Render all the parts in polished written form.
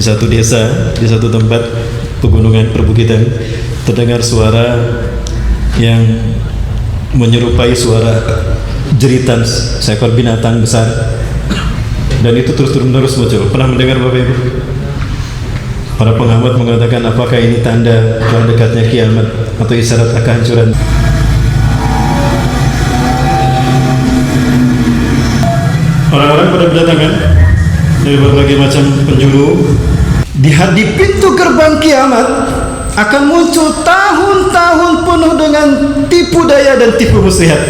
di satu desa, di satu tempat pegunungan perbukitan, terdengar suara yang menyerupai suara jeritan seekor binatang besar, dan itu terus-menerus muncul. Pernah mendengar Bapak Ibu? Para pengamat mengatakan apakah ini tanda telah dekatnya kiamat atau isyarat akan hancuran? Orang-orang pada berdatangan dari berbagai macam penjuru. Di pintu gerbang kiamat akan muncul tahun-tahun penuh dengan tipu daya dan tipu muslihat.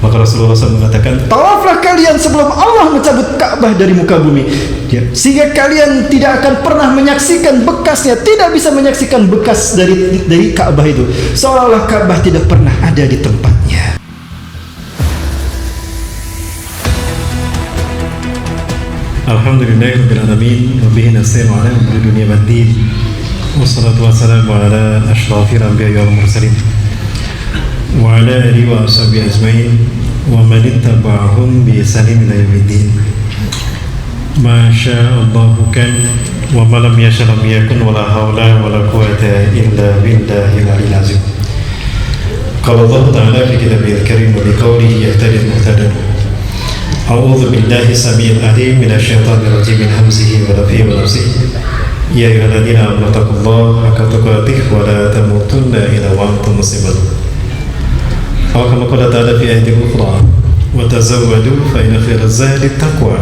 Maka Rasulullah SAW mengatakan, tawaflah kalian sebelum Allah mencabut Ka'bah dari muka bumi, sehingga kalian tidak akan pernah menyaksikan bekasnya, tidak bisa menyaksikan bekas dari Ka'bah itu, seolah-olah Ka'bah tidak pernah ada di tempatnya. Alhamdulillahirabbil alamin, wa bihi nasta'inu ala umuri dunya waddin. Wassalatu wassalamu ala asyrafil anbiya'i wal mursalin wa ala alihi wa ashabihi ajmain wa man ittaba'ahum bi ihsanin ila yaumiddin. Ma sya'allahu kan wa ma lam yasha' lam yakun wa la haula wa la quwwata illa billahil aliyyil azim. Qala Allah ta'ala fi kitabihil karim wa bi qawlihi yahtadil muhtadin. A'udzu billahi samil alim minasyaitonir rajim min hamzihi wa nafthihi wa nafsihi. Ya ayyuhalladzina amanu taqullaha haqqa tuqatih wa la tamutunna illa wa antum muslimun. Aw kama qala ta'ala fi ayatin ukhra, wa tazawwadu fa inna khairaz zadi taqwa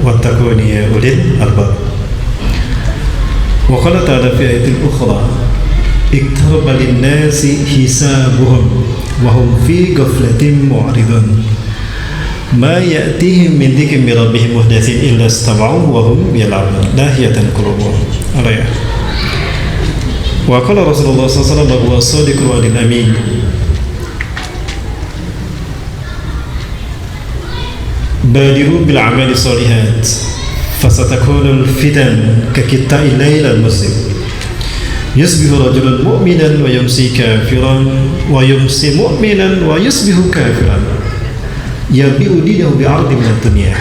wattaquni ya ulil albab. Wa qala ta'ala fi ayatin ukhra, iktaraba lin-nasi hisabuhum wa hum fi ghaflatin mu'ridun. Ma ya'tihim min dzikrin min rabbihim muhdatsin illa istama'uhu wa hum yal'abun lahiyatan qulubuhum. Al-ayah. Wa qala Rasulullah sallallahu alaihi wasallam huwa as-sadiqul wa'dul amin. Badiru bil a'mali shalihat fasatakunu al-fitan ka qita'il layl al-muslim. Yusbihu rajulun mu'minan wa yumsi kafiran wa yumsi mu'minan wa yusbihu kafiran. Yabi'u dinahu bi'ardi minad dunya.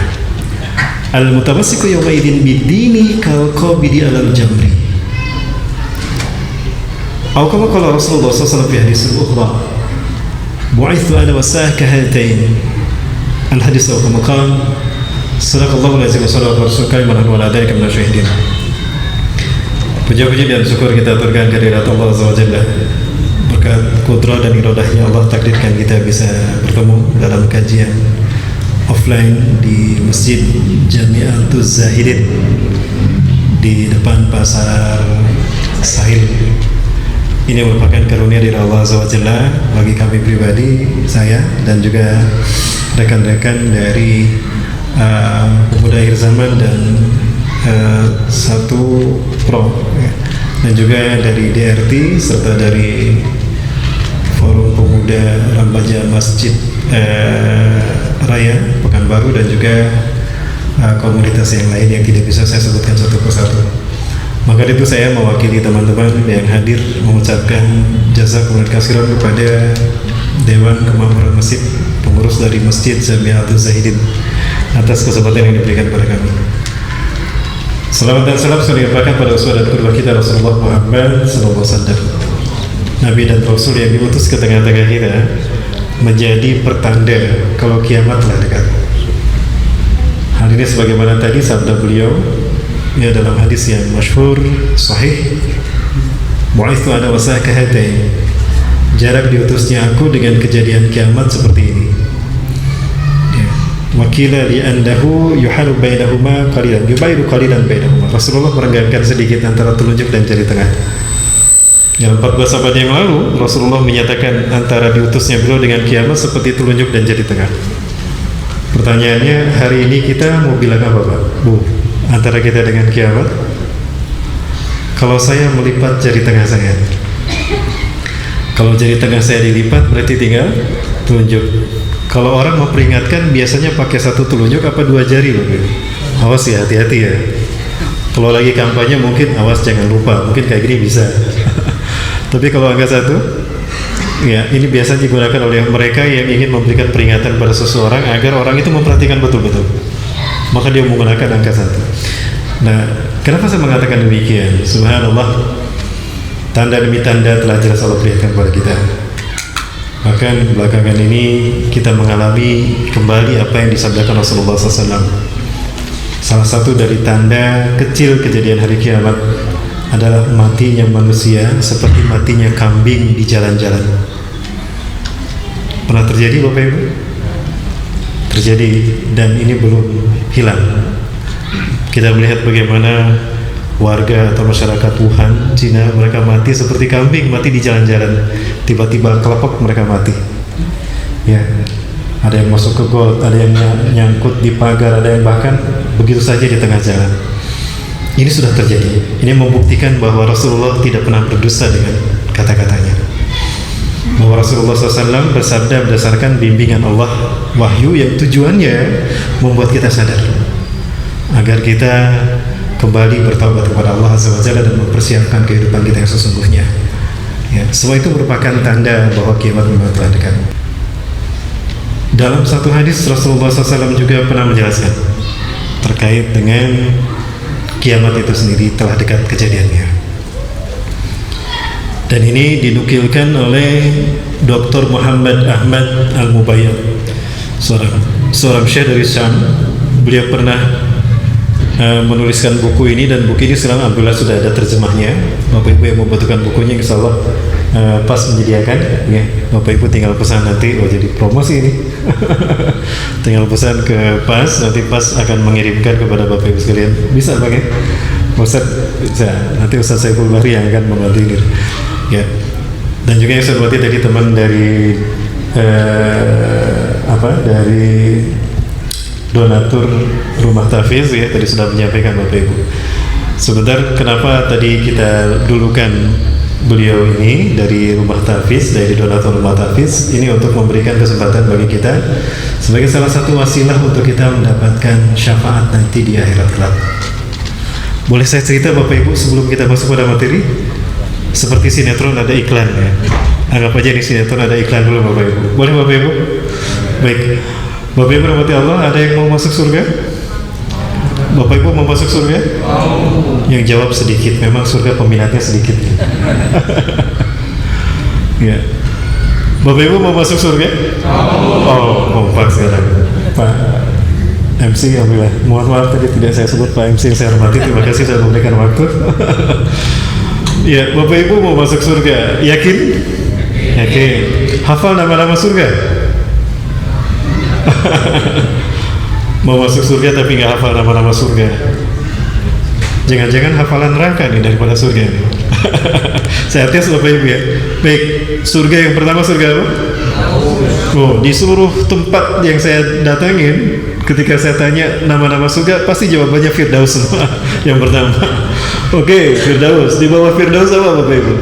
Al-mutamassiku yawma idzin bid-dini kal-qabidi 'alal jamri. Aw kama qala Rasulullah sallallahu alaihi wasallam fi hadits ukhra, bu'ithu ana wasaka hatain. Al-hadits aw kama qala sadaqallahu al-azim wa sadaqa rasulul karim wa ala dzalika minasy syahidin. Puji-puji dan syukur kita aturkan kehadirat Allah Azza wa Jalla. Berkat kudrah dan iradahnya Allah takdirkan kita bisa bertemu dalam kajian offline di Masjid Jami'atuz Zahidin di depan Pasar Sahil. Ini merupakan karunia dari Allah Azza wa Jalla bagi kami pribadi, saya dan juga rekan-rekan dari Pemuda Akhir Zaman dan Satu Pro, dan juga dari DRT serta dari Forum Pemuda Remaja Masjid Raya Pekanbaru, dan juga komunitas yang lain yang tidak bisa saya sebutkan satu persatu. Maka itu saya mewakili teman-teman yang hadir mengucapkan jazakumullahu khairan kepada Dewan Kemakmuran Masjid, pengurus dari Masjid Jami'atuz Zahidin, atas kesempatan yang diberikan kepada kami. Selamat dan salam dilimpahkan pada uswah dan qudwah kita Rasulullah Muhammad sallallahu alaihi wasallam, Nabi dan Rasul yang diutus ke tengah-tengah kita, menjadi pertanda kalau kiamat telah dekat. Hal ini sebagaimana tadi sabda beliau ya dalam hadis yang masyhur sahih, bu'itsu ana wasaka hatain, jarak diutusnya aku dengan kejadian kiamat seperti ini. Wakila li andahu yuhalu bainahuma qalilan, yubaidu qalilan bainahuma. Rasulullah merenggangkan sedikit antara telunjuk dan jari tengah. Dalam 14 abad yang lalu Rasulullah menyatakan antara diutusnya beliau dengan kiamat seperti telunjuk dan jari tengah. Pertanyaannya, hari ini kita mau bilang apa Pak? Bu, antara kita dengan kiamat? Kalau saya melipat jari tengah saya, kalau jari tengah saya dilipat berarti tinggal telunjuk. Kalau orang mau peringatkan biasanya pakai satu telunjuk apa dua jari loh. Awas ya, hati-hati ya. Kalau lagi kampanye mungkin awas jangan lupa, mungkin kayak gini bisa. Tapi kalau angka satu, ya ini biasa digunakan oleh mereka yang ingin memberikan peringatan pada seseorang agar orang itu memperhatikan betul-betul. Maka dia menggunakan angka satu. Nah, kenapa saya mengatakan demikian? Subhanallah, tanda demi tanda telah jelas Allah perlihatkan kepada kita. Bahkan belakangan ini kita mengalami kembali apa yang disabdakan Rasulullah SAW. Salah satu dari tanda kecil kejadian hari kiamat adalah matinya manusia seperti matinya kambing di jalan-jalan. Pernah terjadi Bapak Ibu? Terjadi, dan ini belum hilang. Kita melihat bagaimana warga atau masyarakat Wuhan, Cina, mereka mati seperti kambing mati di jalan-jalan. Tiba-tiba kelepek mereka mati. Ya, ada yang masuk ke got, ada yang nyangkut di pagar, ada yang bahkan begitu saja di tengah jalan. Ini sudah terjadi. Ini membuktikan bahwa Rasulullah tidak pernah berdusta dengan kata-katanya. Bahwa Rasulullah SAW bersabda berdasarkan bimbingan Allah, wahyu yang tujuannya membuat kita sadar agar kita kembali bertaubat kepada Allah Azza wa Jalla dan mempersiapkan kehidupan kita yang sesungguhnya. Ya, semua itu merupakan tanda bahwa kiamat memang telah dekat. Dalam satu hadis Rasulullah SAW juga pernah menjelaskan terkait dengan kiamat itu sendiri telah dekat kejadiannya. Dan ini dinukilkan oleh Dr. Muhammad Ahmad Al-Mubayyad, seorang syekh dari Syam. Beliau pernah menuliskan buku ini, dan buku ini sekarang alhamdulillah sudah ada terjemahnya. Bapak Ibu yang membutuhkan bukunya, insya Allah pas menyediakan ya. Bapak Ibu tinggal pesan nanti, jadi promosi ini. Tinggal pesan ke PAS, nanti PAS akan mengirimkan kepada Bapak Ibu sekalian. Bisa Pak ya? Ustaz, bisa. Nanti Ustaz Saiful Bahri yang akan membantu ini. Ya. Dan juga yang saya hormati tadi teman dari dari donatur rumah tahfiz ya, tadi sudah menyampaikan Bapak Ibu. Sebentar, kenapa tadi kita dulukan beliau ini dari rumah tahfiz, dari donatur rumah tahfiz ini untuk memberikan kesempatan bagi kita sebagai salah satu wasilah untuk kita mendapatkan syafaat nanti di akhirat kelak. Boleh saya cerita Bapak Ibu sebelum kita masuk pada materi? Seperti sinetron ada iklan ya. Anggap aja di sinetron ada iklan dulu Bapak Ibu. Boleh Bapak Ibu? Baik. Bapak Ibu rahmati Allah, ada yang mau masuk surga? Bapak Ibu mau masuk surga? Yang jawab sedikit, memang surga peminatnya sedikit. Ya. Bapak Ibu mau masuk surga? Oh, kompak sekarang. Pak MC, alhamdulillah. Mohon maaf tadi tidak saya sebut Pak MC yang saya hormati. Terima kasih sudah memberikan waktu. Ya, Bapak Ibu mau masuk surga? Yakin? Yakin. Hafal nama-nama surga? Mau masuk surga tapi nggak hafal nama-nama surga. Jangan-jangan hafalan neraka nih daripada surga. Saya tes Bapak Ibu ya. Baik, surga yang pertama surga apa? Oh, di seluruh tempat yang saya datangin, ketika saya tanya nama-nama surga, pasti jawabannya Firdaus semua. Yang pertama. Oke, Firdaus. Di bawah Firdaus apa Bapak Ibu?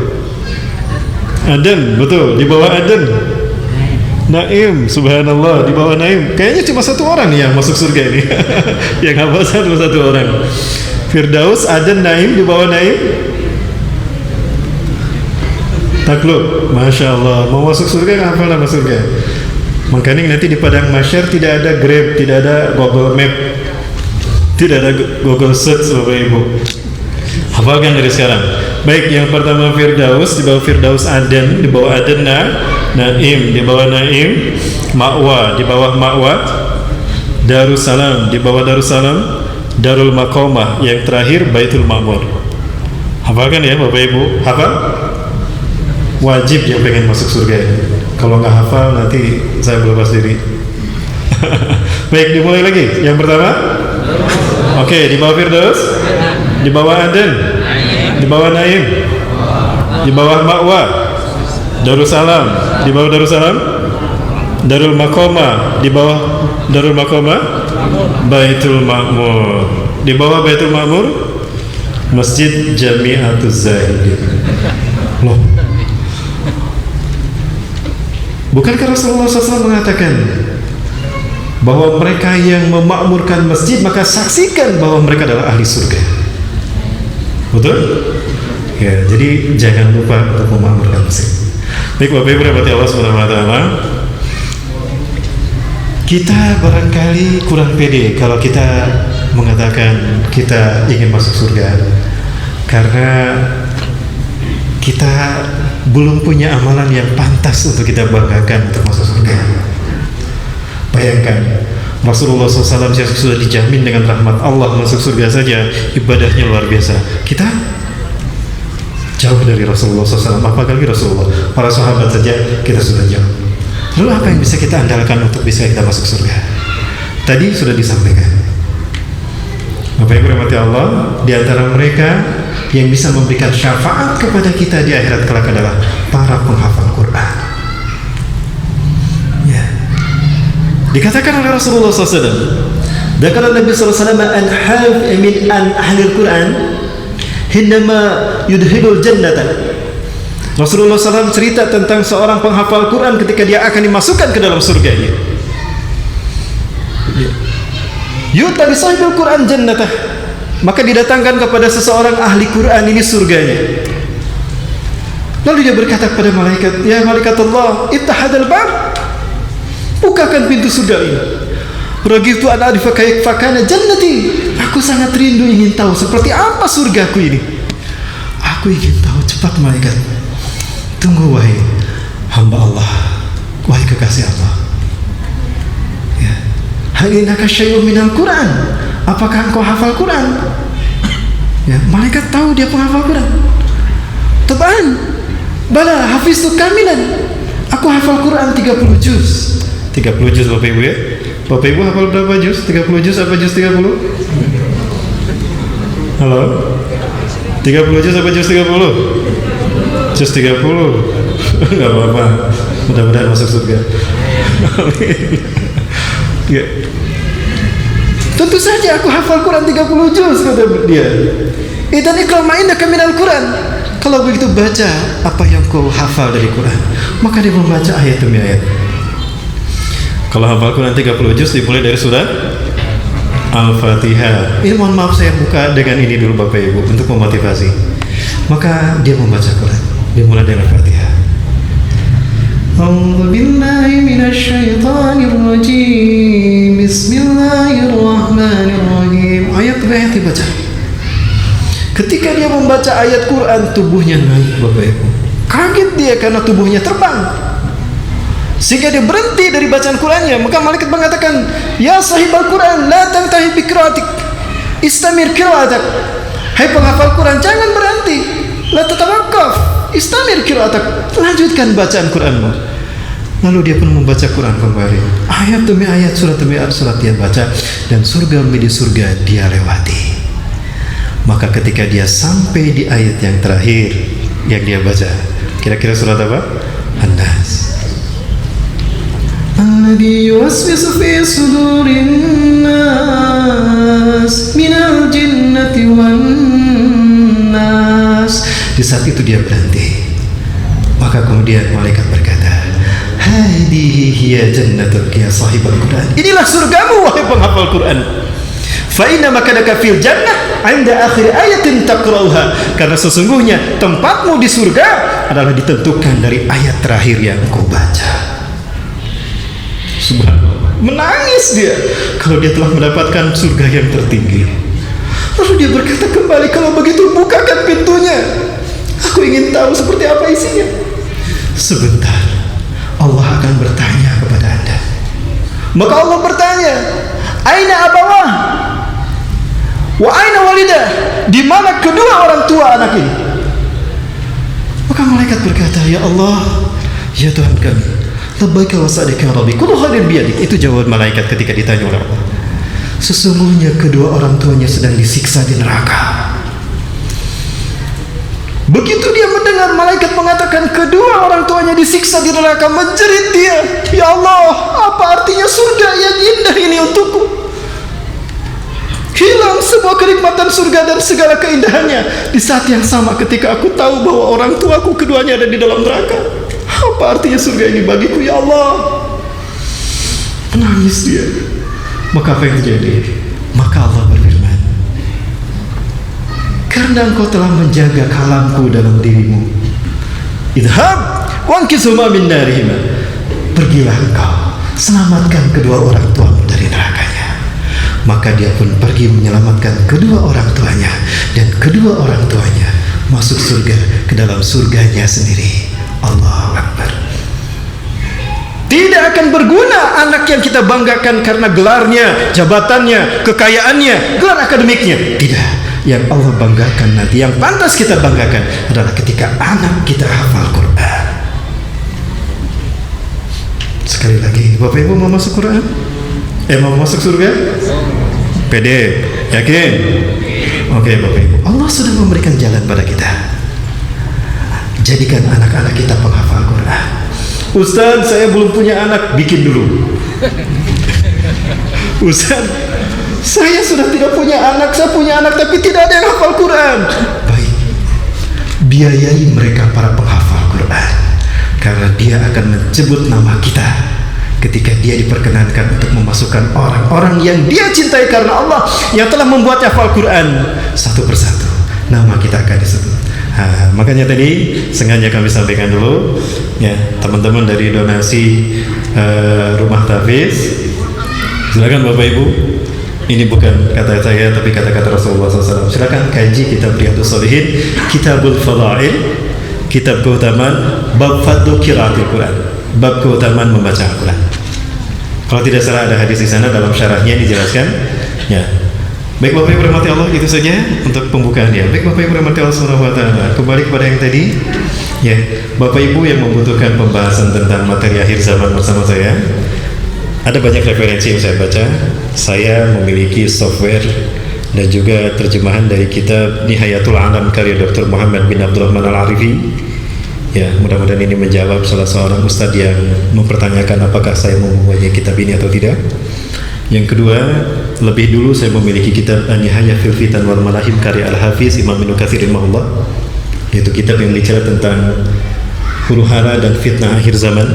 Aden, betul. Di bawah Aden Naim, subhanallah. Di bawah Naim. Kayaknya cuma satu orang nih yang masuk surga ini. Yang hafal satu orang. Firdaus, Aden, Naim. Di bawah Naim takluk. Masya Allah. Mau masuk surga nggak hafal nama surga. Makanya nanti di padang mahsyar tidak ada Grab, tidak ada Google Map, tidak ada Google Search Bapak Ibu. Hafalkan dari sekarang. Baik, yang pertama Firdaus, di bawah Firdaus Aden, di bawah Aden Naim, di bawah Naim Ma'wa, di bawah Ma'wa Darussalam, di bawah Darussalam Darul Maqamah, yang terakhir Baitul Ma'mur. Hafalkan ya Bapak Ibu. Hafal? Wajib yang pengen masuk surga. Kalau nggak hafal nanti saya berlepas diri. Baik, dimulai lagi. Yang pertama, oke, di bawah Firdaus, di bawah Aden, di bawah Naim, di bawah Ma'wa Darussalam, di bawah Darussalam Darul Maqamah, di bawah Darul Maqamah Baitul Ma'mur, di bawah Baitul Ma'mur Masjid Jami'atuz Zahidin. Loh, bukankah Rasulullah SAW mengatakan bahwa mereka yang memakmurkan masjid maka saksikan bahwa mereka adalah ahli surga? Betul? Ya, jadi jangan lupa untuk memakmurkan masjid. Baik Bapak Ibu rahmati Allah Subhanahu wa taala. Kita barangkali kurang pede kalau kita mengatakan kita ingin masuk surga karena kita belum punya amalan yang pantas untuk kita banggakan untuk masuk surga. Bayangkan, Rasulullah SAW sudah dijamin dengan rahmat Allah masuk surga saja, ibadahnya luar biasa. Kita jauh dari Rasulullah SAW, apalagi Rasulullah. Para sahabat saja kita sudah jauh. Lalu apa yang bisa kita andalkan untuk bisa kita masuk surga? Tadi sudah disampaikan. Bapak Ibu rahmati Allah, di antara mereka yang bisa memberikan syafaat kepada kita di akhirat kelak adalah para penghafal Quran. Ya. Dikatakan oleh Rasulullah SAW, Dzakara Nabi SAW an ahli Quran hindama yudhilul jannata. Rasulullah SAW cerita tentang seorang penghafal Quran ketika dia akan dimasukkan ke dalam surganya. Yu'ta bi sahibil Quran jannatah, maka didatangkan kepada seseorang ahli Quran ini surganya. Lalu dia berkata kepada malaikat, ya malaikat Allah, ittahadal bab, bukakan pintu surga ini. Ragitu an arifa kayfa kana jannati, aku sangat rindu ingin tahu seperti apa surgaku ini. Aku ingin tahu. Cepat malaikat, tunggu wahai hamba Allah, wahai kekasih Allah. Hal innaka syai'un minal Quran, apakah engkau hafal Quran? Ya, malaikat tahu dia penghafal Quran. Tabaan, bala hafiztu kamilan, aku hafal Quran 30 juz. 30 juz Bapak Ibu ya. Bapak Ibu hafal berapa juz? 30 juz apa juz 30? Halo? 30 juz apa juz 30? Juz 30. Enggak apa-apa. Mudah-mudahan masuk surga. Ya. Tentu saja aku hafal Quran 30 juz, kata dia. Idan ikra ma indaka minal Quran. Kalau begitu baca apa yang kau hafal dari Quran. Maka dia membaca ayat demi ayat. Kalau hafal Quran 30 juz dimulai dari surat Al-Fatihah. Ini mohon maaf saya buka dengan ini dulu Bapak Ibu untuk memotivasi. Maka dia membaca Quran dimulai dari Al-Fatihah. A'udzu billahi minasyaitonir rajim. Bismillahirrahmanirrahim. Ayat demi ayat dibaca. Ketika dia membaca ayat Quran, tubuhnya naik Bapak Ibu. Kaget dia karena tubuhnya terbang. Sehingga dia berhenti dari bacaan Qurannya. Maka malaikat mengatakan, ya sahibal Quran, la tantahi bi qiraatik, istamir qiraatak. Hai penghafal Quran, jangan berhenti. La tatawaqqaf, istamir qiraatak. Lanjutkan bacaan Quranmu. Lalu dia pun membaca Quran kembali. Ayat demi ayat, surat demi surat dia baca, dan surga menjadi surga dia lewati. Maka ketika dia sampai di ayat yang terakhir yang dia baca, kira-kira surat apa? An-Nas. Alladhi yuwaswisu fi sudurin nas minal jinnati wan nas. Di saat itu dia berhenti. Maka kemudian malaikat berkata, hadihi hiya jannatuk ya sahibal Quran. Inilah surgamu wahai penghafal Quran. Fa inna makanaka fil jannah 'inda akhir ayatin taqra'uha. Karena sesungguhnya tempatmu di surga adalah ditentukan dari ayat terakhir yang kau baca. Subhanallah. Menangis dia kalau dia telah mendapatkan surga yang tertinggi. Lalu dia berkata kembali, kalau begitu bukakan pintunya. Aku ingin tahu seperti apa isinya. Sebentar, Allah akan bertanya kepada Anda. Maka Allah bertanya, aina abawah wa aina walidah, di mana kedua orang tua anak ini? Maka malaikat berkata, ya Allah, ya Tuhan kami, labbaika wa sa'daika rabbi, kullu khairin biyadik. Itu jawaban malaikat ketika ditanya oleh Allah. Sesungguhnya kedua orang tuanya sedang disiksa di neraka. Begitu dia mendengar malaikat mengatakan kedua orang tuanya disiksa di neraka, menjerit dia, ya Allah, apa artinya surga yang indah ini untukku? Hilang semua kenikmatan surga dan segala keindahannya. Di saat yang sama ketika aku tahu bahwa orang tuaku keduanya ada di dalam neraka. Apa artinya surga ini bagiku, ya Allah? Menangis dia. Maka apa yang terjadi? Maka Allah berfirman, karena engkau telah menjaga kalamku dalam dirimu, idhab wankizuma min narihima, pergilah engkau, selamatkan kedua orang tuamu dari nerakanya. maka dia pun pergi menyelamatkan kedua orang tuanya, dan kedua orang tuanya masuk surga ke dalam surganya sendiri. Allahu Akbar. Tidak akan berguna anak yang kita banggakan karena gelarnya, jabatannya, kekayaannya, gelar akademiknya. Tidak. Yang Allah banggakan nanti, yang pantas kita banggakan adalah ketika anak kita hafal Quran. Sekali lagi, Bapak Ibu mau masuk Quran? Mau masuk surga? Pede? Yakin? Oke, Bapak Ibu, Allah sudah memberikan jalan pada kita. Jadikan anak-anak kita penghafal Quran. Ustaz, saya belum punya anak. Bikin dulu. Ustaz, saya sudah tidak punya anak. Saya punya anak tapi tidak ada yang hafal Quran. Baik, biayai mereka para penghafal Quran, karena dia akan menyebut nama kita ketika dia diperkenankan untuk memasukkan orang-orang yang dia cintai karena Allah, yang telah membuatnya hafal Quran. Satu persatu nama kita akan disebut. Makanya tadi sengaja kami sampaikan dulu ya, teman-teman dari donasi rumah tahfiz, silakan Bapak Ibu, ini bukan kata saya tapi kata-kata Rasulullah SAW. Silakan kaji kitab Riyadhus Shalihin, Kitabul Fadail, kitab keutamaan, bab fadlu qiraatil Quran, bab keutamaan membaca Al-Quran. Kalau tidak salah ada hadis di sana, dalam syarahnya dijelaskan ya. Baik Bapak Ibu rahmati Allah, itu saja untuk pembukaannya. Baik Bapak Ibu rahmati Allah SWT, kembali kepada yang tadi ya, Bapak Ibu yang membutuhkan pembahasan tentang materi akhir zaman bersama saya, ada banyak referensi yang saya baca. Saya memiliki software dan juga terjemahan dari kitab Nihayatul Alam karya Dr. Muhammad bin Abdurrahman Al-Arifi. Ya, mudah-mudahan ini menjawab salah seorang ustadz yang mempertanyakan apakah saya mempunyai kitab ini atau tidak. Yang kedua, lebih dulu saya memiliki kitab An-Nihayah fil Fitan wal Malahim karya Al-Hafiz Imam Ibnu Katsir rahimahullah, yaitu kitab yang bicara tentang huru-hara dan fitnah akhir zaman.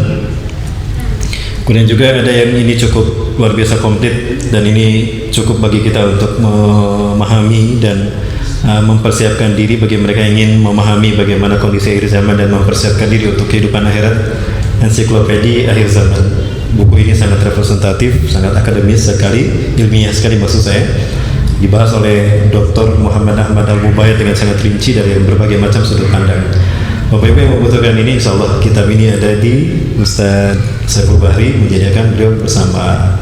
Kemudian juga ada yang ini cukup luar biasa komplit, dan ini cukup bagi kita untuk memahami dan mempersiapkan diri bagi mereka yang ingin memahami bagaimana kondisi akhir zaman dan mempersiapkan diri untuk kehidupan akhirat. Ensiklopedia Akhir Zaman. Buku ini sangat representatif, sangat akademis sekali, ilmiah sekali maksud saya. Dibahas oleh Dr. Muhammad Ahmad Al-Mubayyad dengan sangat rinci dari berbagai macam sudut pandang. Bapak Ibu yang membutuhkan ini, insya Allah kitab ini ada di Ustaz Saiful Bahri, menyediakan beliau bersama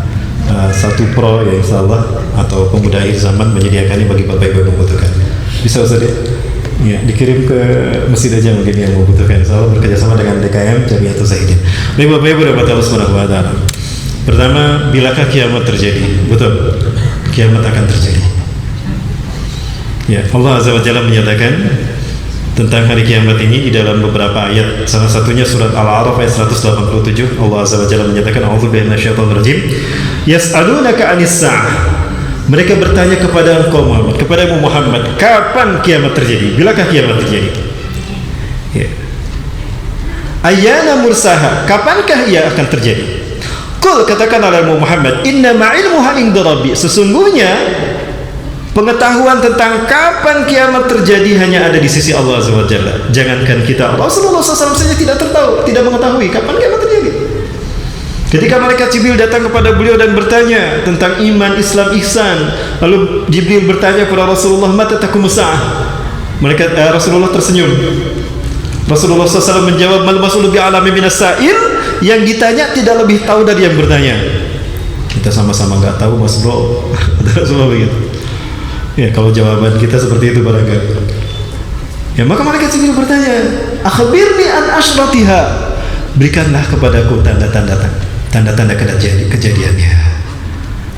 satu pro ya insya Allah, atau pemuda akhir zaman menyediakan ini bagi Bapak Ibu yang membutuhkan. Bisa Ustaz ya, dikirim ke masjid aja mungkin yang membutuhkan. Insya Allah bekerjasama dengan DKM Jamiatul Zahidin. Baik Bapak Ibu rahmati Allah Subhanahu wa taala. Pertama, bilakah kiamat terjadi? Betul, kiamat akan terjadi. Ya, Allah Azza wa Jalla menyatakan tentang hari kiamat ini di dalam beberapa ayat. Salah satunya surat Al-A'raf ayat 187. Allah Azza wa Jalla menyatakan, A'udzubillahi minasyaitonir rajim. Yas'alunaka 'anis sa'ah. Mereka bertanya kepada engkau Muhammad, kepada Muhammad, kapan kiamat terjadi? Bilakah kiamat terjadi? Ya. Ayyana mursaha, kapankah ia akan terjadi? Qul, katakan oleh Muhammad, inna ma'ilmuha inda rabbi. Sesungguhnya pengetahuan tentang kapan kiamat terjadi hanya ada di sisi Allah Azza wa Jalla. Jangankan kita, Rasulullah SAW saja tidak mengetahui kapan kiamat terjadi. Ketika malaikat Jibril datang kepada beliau dan bertanya tentang iman, Islam, ihsan, lalu Jibril bertanya kepada Rasulullah, mata taqumus sa'ah. Rasulullah tersenyum. Rasulullah SAW menjawab, mal mas'ulu bi'alami minas sa'il. Yang ditanya tidak lebih tahu dari yang bertanya. Kita sama-sama nggak tahu Mas Bro. Rasulullah begitu. Ya, kalau jawaban kita seperti itu barangkali. Ya, maka malaikat Jibril bertanya, akhbirni an asyratiha. Berikanlah kepadaku tanda-tanda kejadiannya.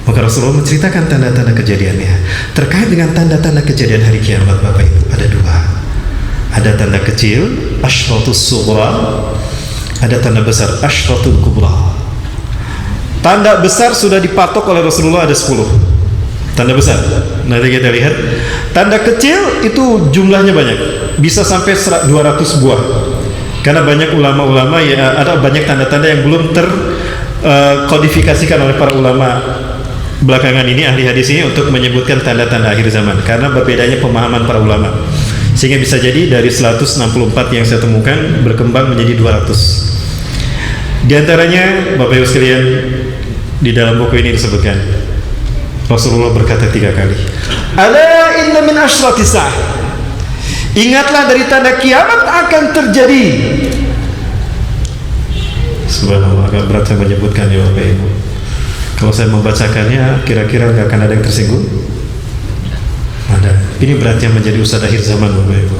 Maka Rasulullah menceritakan tanda-tanda kejadiannya. Terkait dengan tanda-tanda kejadian hari kiamat, Bapak Ibu, ada dua. Ada tanda kecil, asyratus sughra. Ada tanda besar, asyratul kubra. Tanda besar sudah dipatok oleh Rasulullah, ada 10 tanda besar. Nanti kita lihat. Tanda kecil itu jumlahnya banyak, bisa sampai 200 buah. Karena banyak ulama-ulama ya, ada banyak tanda-tanda yang belum terkodifikasikan oleh para ulama belakangan ini, ahli hadis ini, untuk menyebutkan tanda-tanda akhir zaman. Karena berbedanya pemahaman para ulama, sehingga bisa jadi dari 164 yang saya temukan berkembang menjadi 200. Di antaranya Bapak Ibu sekalian, di dalam buku ini disebutkan Rasulullah berkata 3 kali. Ala inna min asyrati sa'ah. Ingatlah dari tanda kiamat akan terjadi. Subhanallah, agak berat saya menyebutkan ya Bapak Ibu. Kalau saya membacakannya, kira-kira nggak akan ada yang tersinggung? Ada. Ini beratnya menjadi ustadz akhir zaman Bapak Ibu.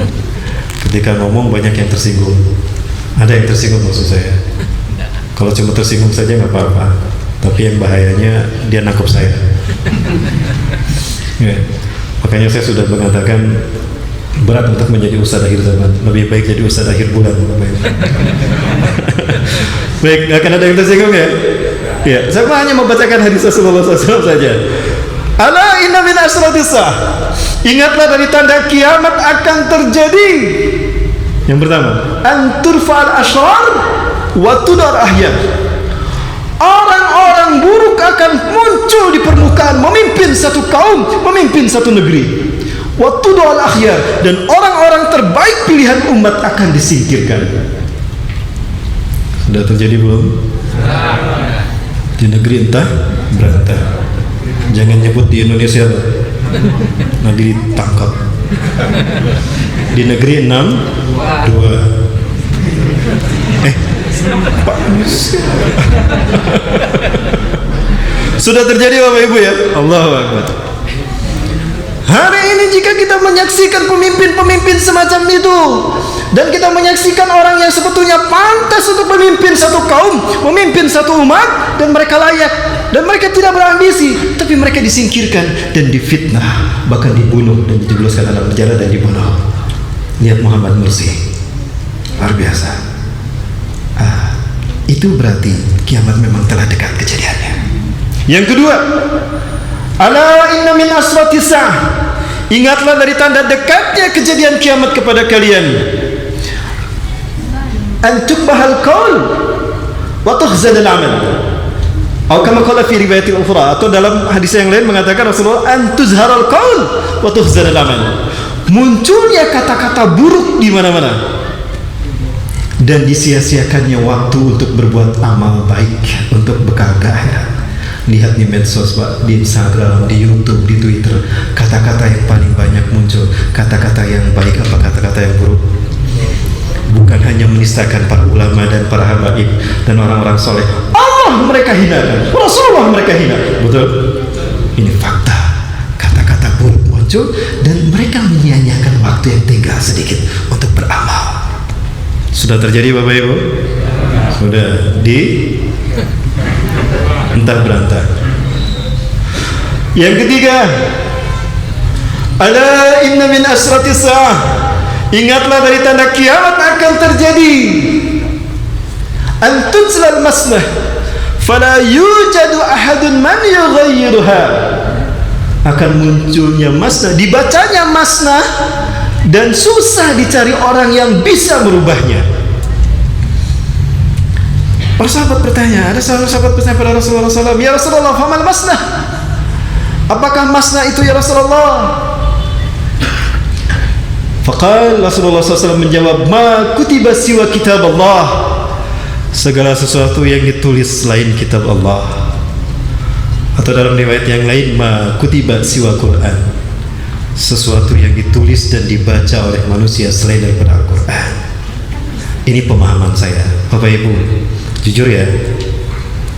Ketika ngomong banyak yang tersinggung. Ada yang tersinggung maksud saya. Kalau cuma tersinggung saja nggak apa-apa. Tapi yang bahayanya dia nangkep saya. Ya. Makanya saya sudah mengatakan berat untuk menjadi ustadz akhir zaman. Lebih baik jadi ustadz akhir bulan Bapak Ibu. Baik, nggak akan ada yang tersinggung ya? Ya, saya hanya membacakan hadis Rasulullah SAW saja. Ala inna min asratis sa'ah. Ingatlah dari tanda kiamat akan terjadi. Yang pertama, anturfa'al asyar wa tudar ahyar. Orang-orang buruk akan muncul di permukaan, memimpin satu kaum, memimpin satu negeri. Wa tudar akhyar, dan orang-orang terbaik pilihan umat akan disingkirkan. Sudah terjadi belum? Di negeri entah berantah. Jangan nyebut di Indonesia loh. Nanti ditangkap. Di negeri 6-2. Pak sudah terjadi Bapak Ibu ya. Allahu Akbar. Hari ini jika kita menyaksikan pemimpin-pemimpin semacam itu, dan kita menyaksikan orang yang sebetulnya pantas untuk memimpin satu kaum, memimpin satu umat, dan mereka layak, dan mereka tidak berambisi, tapi mereka disingkirkan dan difitnah, bahkan dibunuh dan dijebloskan dalam penjara dan dibunuh. Lihat Muhammad Mursi, luar biasa. Itu berarti kiamat memang telah dekat kejadiannya. Yang kedua, ala inna min asratis sa'ah. Ingatlah dari tanda dekatnya kejadian kiamat kepada kalian. An tukbahal qaul wa tukhzanal amal. Atau kama qala fi riwayatil ukhra, atau dalam hadis yang lain mengatakan Rasulullah, an tuzharal qaul wa tukhzanal amal. Munculnya kata-kata buruk di mana-mana dan disia-siakannya waktu untuk berbuat amal baik, untuk bekal ke akhirat. Lihat di medsos Pak, di Instagram, di YouTube, di Twitter, kata-kata yang paling banyak muncul, kata-kata yang baik apa kata-kata yang buruk? Bukan hanya menistakan para ulama dan para habaib dan orang-orang soleh. Allah mereka hinakan, Rasulullah mereka hina. Betul? Ini fakta. Kata-kata buruk muncul dan mereka menyia-nyiakan waktu yang tinggal sedikit untuk beramal. Sudah terjadi Bapak Ibu? Sudah di entah berantah. Yang ketiga, ala inna min asratis sa'ah. Ingatlah dari tanda kiamat akan terjadi. An tuzlal masnah fala yujadu ahadun man yughayyiruha. Akan munculnya masnah, dibacanya masnah, dan susah dicari orang yang bisa merubahnya. Para sahabat bertanya, ada sahabat bertanya pada Rasulullah SAW, ya Rasulullah, famal masnah? Apakah masnah itu ya Rasulullah? Faqal Rasulullah SAW menjawab, ma kutiba siwa kitab Allah. Segala sesuatu yang ditulis selain kitab Allah. Atau dalam riwayat yang lain, ma kutiba siwa Quran. Sesuatu yang ditulis dan dibaca oleh manusia selain daripada Al-Quran. Ini pemahaman saya Bapak Ibu. Jujur ya,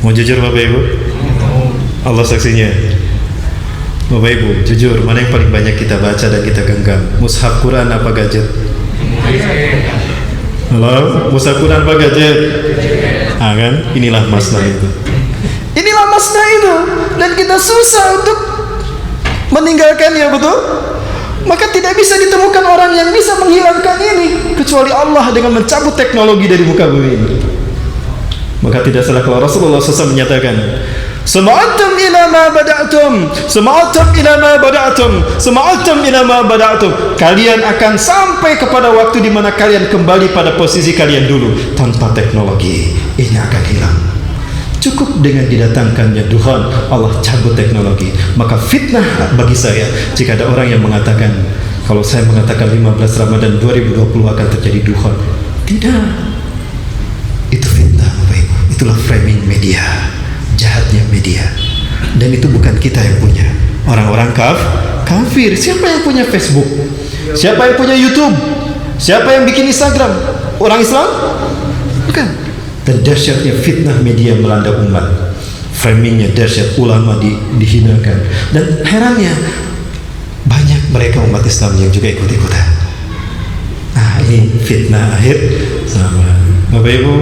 mau jujur Bapak Ibu? Allah saksinya. Bapak Ibu, jujur, mana yang paling banyak kita baca dan kita genggam? Mushaf Quran apa gadget? Halo, mushaf Quran apa gadget? Kan? Inilah masnah itu. Inilah masnah itu, dan kita susah untuk meninggalkannya, betul? Maka tidak bisa ditemukan orang yang bisa menghilangkan ini kecuali Allah dengan mencabut teknologi dari muka bumi ini. Maka tidak salah kalau Rasulullah SAW menyatakan, Sema'atum ila ma bada'atum, sema'atum ila ma bada'atum, sema'atum ila ma bada'atum. Kalian akan sampai kepada waktu di mana kalian kembali pada posisi kalian dulu. Tanpa teknologi ini akan hilang. Cukup dengan didatangkannya duhan, Allah cabut teknologi. Maka fitnah bagi saya jika ada orang yang mengatakan, kalau saya mengatakan 15 Ramadan 2020 akan terjadi duhan. Tidak. Itu fitnah Bapak Ibu. Itulah framing media, jahatnya media. Dan itu bukan kita yang punya. Orang-orang kafir. Siapa yang punya Facebook? Siapa yang punya YouTube? Siapa yang bikin Instagram? Orang Islam? Bukan. Dan dahsyatnya fitnah media melanda umat. Framingnya dahsyat, ulama dihinakan. Dan herannya banyak mereka umat Islam yang juga ikut-ikutan. Nah, ini fitnah akhir zaman. Bapak Ibu,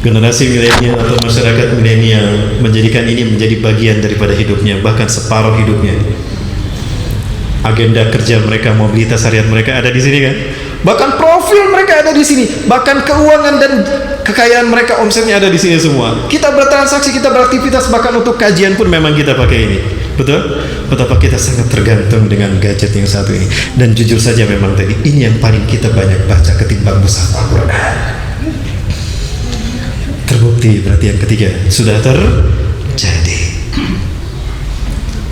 generasi milenial atau masyarakat milenial menjadikan ini menjadi bagian daripada hidupnya, bahkan separuh hidupnya. Agenda kerja mereka, mobilitas harian mereka ada di sini kan? Bahkan profil mereka ada di sini, bahkan keuangan dan kekayaan mereka, omsetnya ada di sini semua. Kita bertransaksi, kita beraktivitas, bahkan untuk kajian pun memang kita pakai ini. Betul? Betapa kita sangat tergantung dengan gadget yang satu ini. Dan jujur saja memang tadi ini yang paling kita banyak baca ketimbang mushaf Al-Quran. Terbukti berarti yang ketiga sudah terjadi.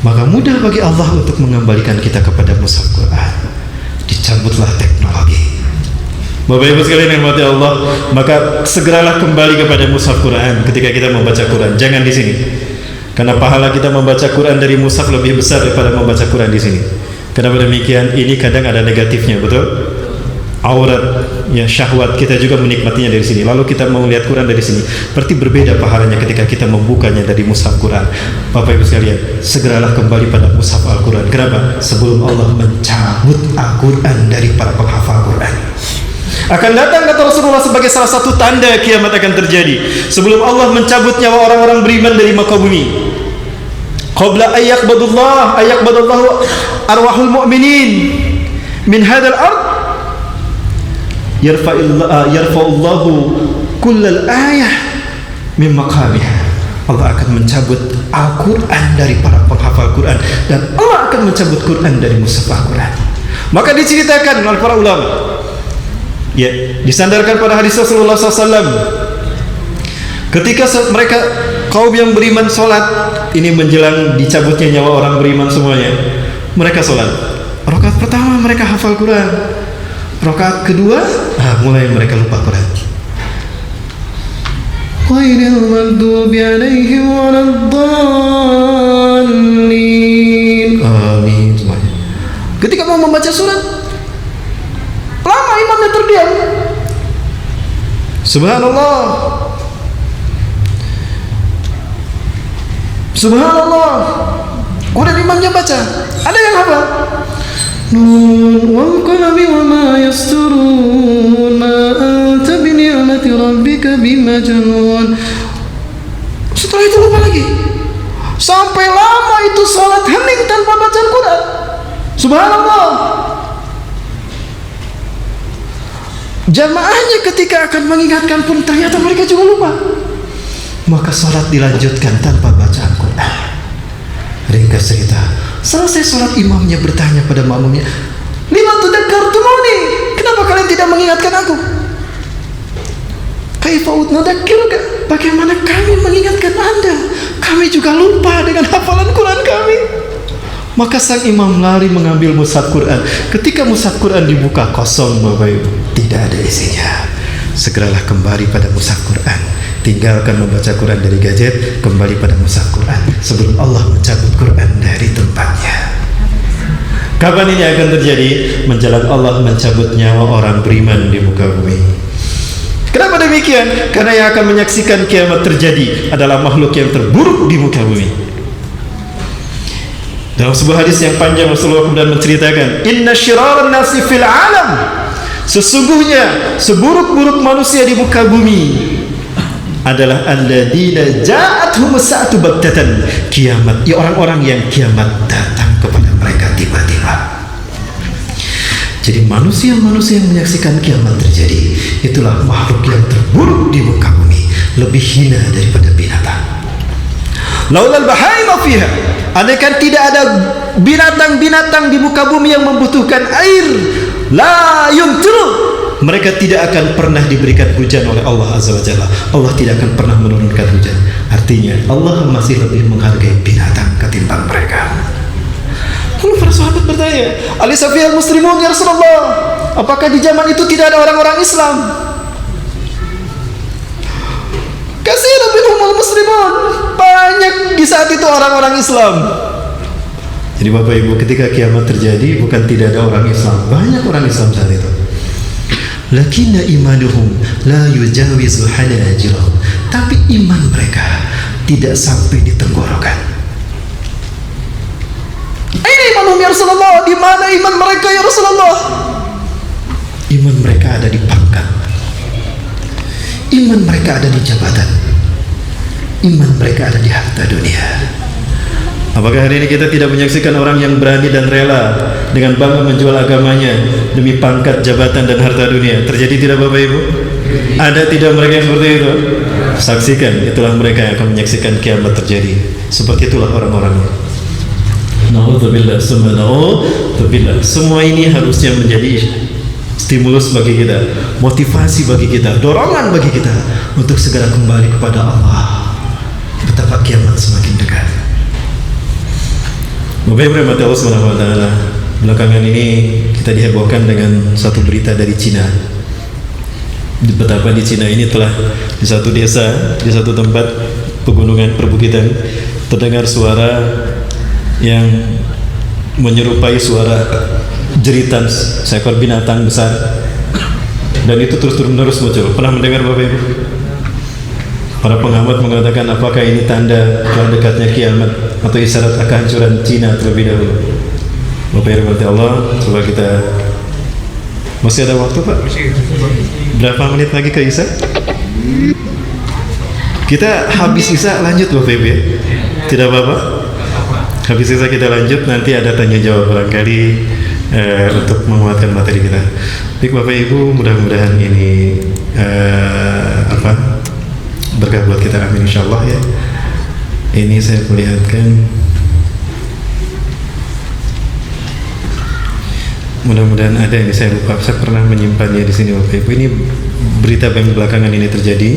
Maka mudah bagi Allah untuk mengembalikan kita kepada mushaf Quran. Dicabutlah teknologi. Bapak Ibu sekalian yang mati Allah, maka segeralah kembali kepada mushaf Quran ketika kita membaca Quran. Jangan di sini. Karena pahala kita membaca Quran dari mushaf lebih besar daripada membaca Quran di sini. Kenapa demikian? Ini kadang ada negatifnya, betul? Aurat, ya syahwat kita juga menikmatinya dari sini. Lalu kita mau lihat Quran dari sini. Berarti berbeda pahalanya ketika kita membukanya dari mushaf Quran. Bapak Ibu sekalian, segeralah kembali pada mushaf Al-Quran. Kenapa? Sebelum Allah mencabut Al-Quran dari para penghafal Quran. Akan datang kata Rasulullah sebagai salah satu tanda kiamat akan terjadi. Sebelum Allah mencabut nyawa orang-orang beriman dari muka bumi. Qabla ayyaqbadullahu arwahul mu'minin min hadzal ard yarfa'ullahu kullal ayah min maqamiha. Allah akan mencabut Al-Quran dari para penghafal Quran, dan Allah akan mencabut Quran dari mushaf Al-Quran. Maka diceritakan oleh para ulama, ya, disandarkan pada hadis Rasulullah SAW, ketika mereka kaum yang beriman sholat, ini menjelang dicabutnya nyawa orang beriman semuanya, mereka sholat. Rakaat pertama mereka hafal Quran, rakaat kedua mulai mereka lupa Quran. Ghairil maghdubi alaihim waladdallin. Amin semuanya. Ketika mau membaca surat, lama imamnya terdiam. Subhanallah, subhanallah. Kemudian imamnya baca, ada yang hafal Nun wal qalami wa ma yasturun ma anta bi ni'mati rabbika bimajnun. Setelah itu lupa lagi. Sampai lama itu salat hening tanpa bacaan Quran. Subhanallah. Jamaahnya ketika akan mengingatkan pun ternyata mereka juga lupa. Maka salat dilanjutkan tanpa bacaan Quran. Ringkas cerita, selesai salat imamnya bertanya pada makmumnya, "Lima tudzakartumuni? Kenapa kalian tidak mengingatkan aku?" "Kaifa nudzakiruka?" Bagaimana kami mengingatkan Anda? Kami juga lupa dengan hafalan Quran kami. Maka sang imam lari mengambil mushaf Quran. Ketika mushaf Quran dibuka, kosong Bapak Ibu, tidak ada isinya. Segeralah kembali pada mushaf Quran. Tinggalkan membaca Quran dari gadget, kembali pada mushaf Quran sebelum Allah mencabut Quran dari tempatnya. Kapan ini akan terjadi? Menjelang Allah mencabut nyawa orang beriman di muka bumi. Kenapa demikian? Karena yang akan menyaksikan kiamat terjadi adalah makhluk yang terburuk di muka bumi. Dalam sebuah hadis yang panjang, Rasulullah kemudian menceritakan, "Inna syiraran nasi fil alam." Sesungguhnya seburuk-buruk manusia di muka bumi adalah alladzina ja'atuhumus sa'atu baghtatan. Kiamat, ya orang-orang yang kiamat datang kepada mereka tiba-tiba. Jadi manusia-manusia yang menyaksikan kiamat terjadi, itulah makhluk yang terburuk di muka bumi, lebih hina daripada binatang. Laulal bahaima fiha, andaikan tidak ada binatang-binatang di muka bumi yang membutuhkan air, la yumtiru, mereka tidak akan pernah diberikan hujan oleh Allah Azza wa Jalla. Allah tidak akan pernah menurunkan hujan. Artinya Allah masih lebih menghargai binatang ketimbang mereka. Lalu para sahabat bertanya, "Alaysa fihal muslimun ya Rasulullah? Apakah di zaman itu tidak ada orang-orang Islam?" Katsirun minhumul muslimun. Banyak di saat itu orang-orang Islam. Jadi Bapak Ibu, ketika kiamat terjadi, bukan tidak ada orang Islam, banyak orang Islam saat itu. Lakinna imanuhum la yujawizu hanajirahum. Tapi iman mereka tidak sampai di tenggorokan. Aina imanuhum ya Rasulullah? Di mana iman mereka ya Rasulullah? Iman mereka ada di pangkat. Iman mereka ada di jabatan. Iman mereka ada di harta dunia. Apakah hari ini kita tidak menyaksikan orang yang berani dan rela dengan bangga menjual agamanya demi pangkat, jabatan, dan harta dunia? Terjadi tidak Bapak Ibu? Ada tidak mereka yang seperti itu? Saksikan, itulah mereka yang akan menyaksikan kiamat terjadi. Seperti itulah orang-orangnya. Na'udzubillah, semua ini harusnya menjadi stimulus bagi kita, motivasi bagi kita, dorongan bagi kita untuk segera kembali kepada Allah. Betapa kiamat semakin dekat. Bapak Ibu rahmati Allah Subhanahu wa taala, belakangan ini kita dihebohkan dengan satu berita dari Cina. Betapa di Cina ini telah di satu desa, di satu tempat pegunungan perbukitan terdengar suara yang menyerupai suara jeritan seekor binatang besar, dan itu terus-menerus muncul. Pernah mendengar Bapak Ibu? Para pengamat mengatakan apakah ini tanda telah dekatnya kiamat atau isyarat akan hancuran Cina terlebih dahulu. Bapak Ibu rahmati Allah, coba kita, masih ada waktu Pak? Berapa menit lagi ke Isya? Kita habis Isya lanjut Bapak Ibu ya? Tidak apa-apa? Habis Isya kita lanjut, nanti ada tanya jawab barangkali untuk menguatkan materi kita. Baik Bapak Ibu, mudah-mudahan ini berkah buat kita, amin insyaallah ya. Ini saya perlihatkan, mudah-mudahan ada, ini saya lupa, saya pernah menyimpannya di sini Bapak Ibu. Ini berita yang belakangan ini terjadi.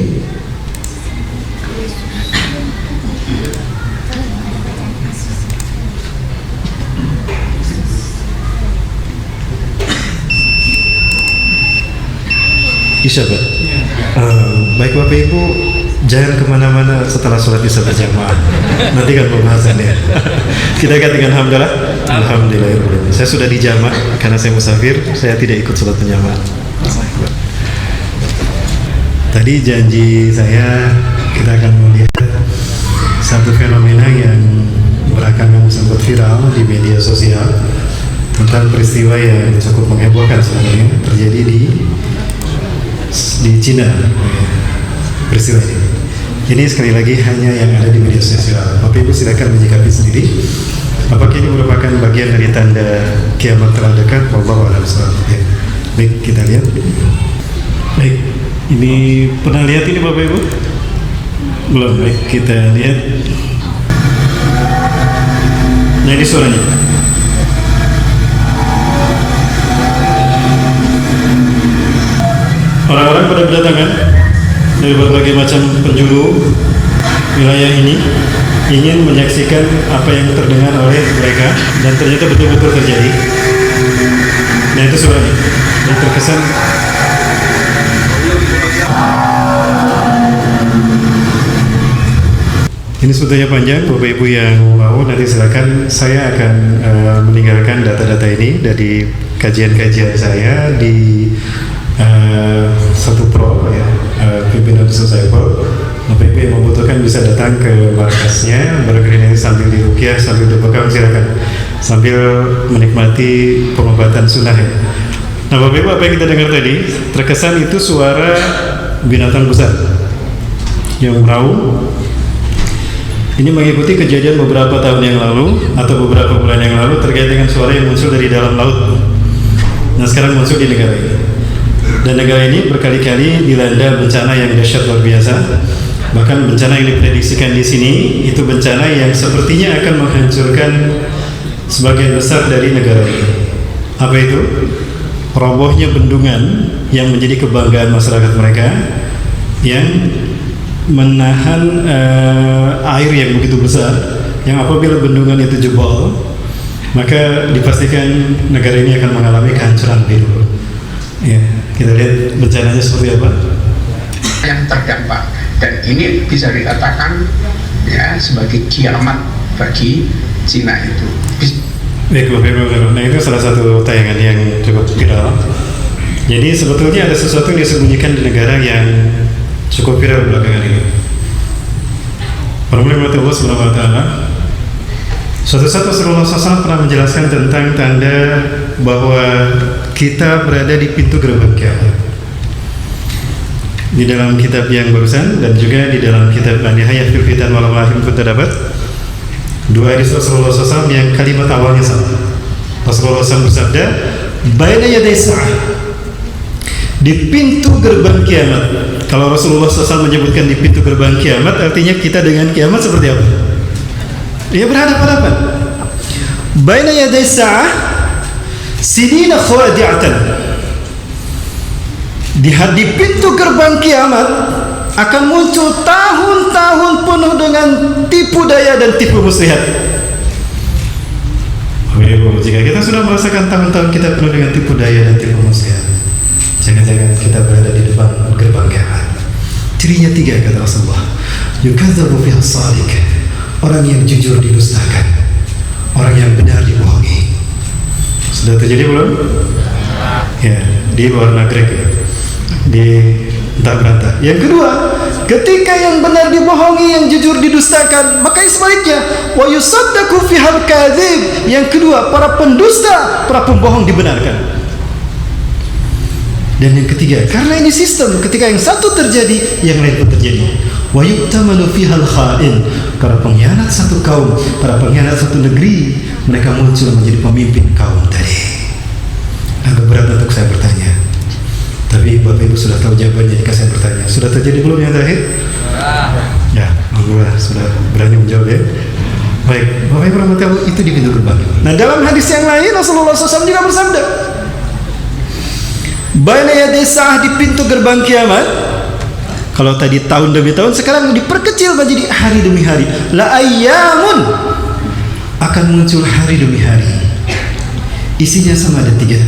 Isya Pak? Baik Bapak Ibu, jangan kemana-mana setelah sholat Isya berjamaah. Nanti kan pembahasannya. Kita akan dengan hamdalah. Alhamdulillah. Saya sudah di jamaah karena saya musafir, saya tidak ikut sholat berjamaah. Tadi janji saya kita akan melihat satu fenomena yang belakangan sempat viral di media sosial tentang peristiwa yang cukup menghebohkan sebenarnya terjadi di Cina. Peristiwa ini sekali lagi hanya yang ada di media sosial. Bapak Ibu silakan menyikapi sendiri apakah ini merupakan bagian dari tanda kiamat telah dekat. Wallahu a'lam bishawab. Baik, kita lihat. Baik, ini pernah lihat ini Bapak Ibu? Belum. Baik, kita lihat. Nah, ini suaranya. Orang-orang pada berdatangan dari berbagai macam penjuru wilayah ini ingin menyaksikan apa yang terdengar oleh mereka, dan ternyata betul-betul terjadi. Nah, itu suaranya yang terkesan. Ini sebetulnya panjang, Bapak Ibu yang mau nanti silakan. Saya akan meninggalkan data-data ini dari kajian-kajian saya di satu pro ya, pimpinan saya Pro. Bapak Ibu yang membutuhkan bisa datang ke markasnya, barangkali sambil diruqyah, sambil berbekam, silakan sambil menikmati pengobatan sunnah ya. Nah Bapak Ibu, apa yang kita dengar tadi terkesan itu suara binatang besar yang meraung. Ini mengikuti kejadian beberapa tahun yang lalu atau beberapa bulan yang lalu terkait dengan suara yang muncul dari dalam laut. Nah sekarang muncul di negara ini. Dan negara ini berkali-kali dilanda bencana yang dahsyat luar biasa. Bahkan bencana yang diprediksikan di sini itu bencana yang sepertinya akan menghancurkan sebagian besar dari negara ini. Apa itu? Robohnya bendungan yang menjadi kebanggaan masyarakat mereka, yang menahan air yang begitu besar, yang apabila bendungan itu jebol, maka dipastikan negara ini akan mengalami kehancuran hidup. Ya, kita lihat bencananya seperti apa. Yang terdampak Dan ini bisa dikatakan ya sebagai kiamat bagi Cina itu. Baik, nah itu salah satu tayangan yang cukup viral. Jadi sebetulnya ada sesuatu yang disembunyikan di negara yang cukup viral belakangan ini. Orang-orang Allah Subhanahu wa Ta'ala, suatu saat Rasulullah SAW pernah menjelaskan tentang tanda bahwa kita berada di pintu gerbang kiamat. Di dalam kitab yang barusan dan juga di dalam kitab An-Nihayah fil Fitan wal Malahim pun terdapat dua hadis Rasulullah SAW yang kalimat awalnya sama. Rasulullah SAW bersabda, "Baina yaday sa'ah," di pintu gerbang kiamat. Kalau Rasulullah SAW menyebutkan di pintu gerbang kiamat, artinya kita dengan kiamat seperti apa? Ya, berhadapan-hadapan. Baina yaday sa'ah sinina khawadi'atan. Di pintu gerbang kiamat akan muncul tahun-tahun penuh dengan tipu daya dan tipu muslihat. Jika kita sudah merasakan tahun-tahun kita penuh dengan tipu daya dan tipu muslihat, jangan-jangan kita berada di depan gerbang kiamat. Cirinya 3 kata Rasulullah. Yukadzabu fiha shadiq, orang yang jujur didustakan, orang yang benar dibohongi. Sudah terjadi belum? Ya, di luar negeri, di entah-entah. Yang kedua, ketika yang benar dibohongi, yang jujur didustakan, maka sebaliknya, wa yusaddaqu fihal kadzib. Yang kedua, para pendusta, para pembohong dibenarkan. Dan yang ketiga, karena ini sistem, ketika yang satu terjadi, yang lain pun terjadi. Wa yu'tamanu fihal kha'in. Para pengkhianat satu kaum, para pengkhianat satu negeri, mereka muncul menjadi pemimpin kaum tadi. Agak berat untuk saya bertanya, tapi Bapak Ibu sudah tahu jawabannya jika saya bertanya. Sudah terjadi belum yang terakhir? Ya, alhamdulillah sudah berani menjawab ya. Baik, Bapak Ibu rahmati Allah, itu di pintu gerbang. Nah, dalam hadis yang lain Rasulullah SAW juga bersabda, baina yaday sa'ah, di pintu gerbang kiamat. Kalau tadi tahun demi tahun, sekarang diperkecil menjadi hari demi hari. La ayyamun, akan muncul hari demi hari. Isinya sama ada 3.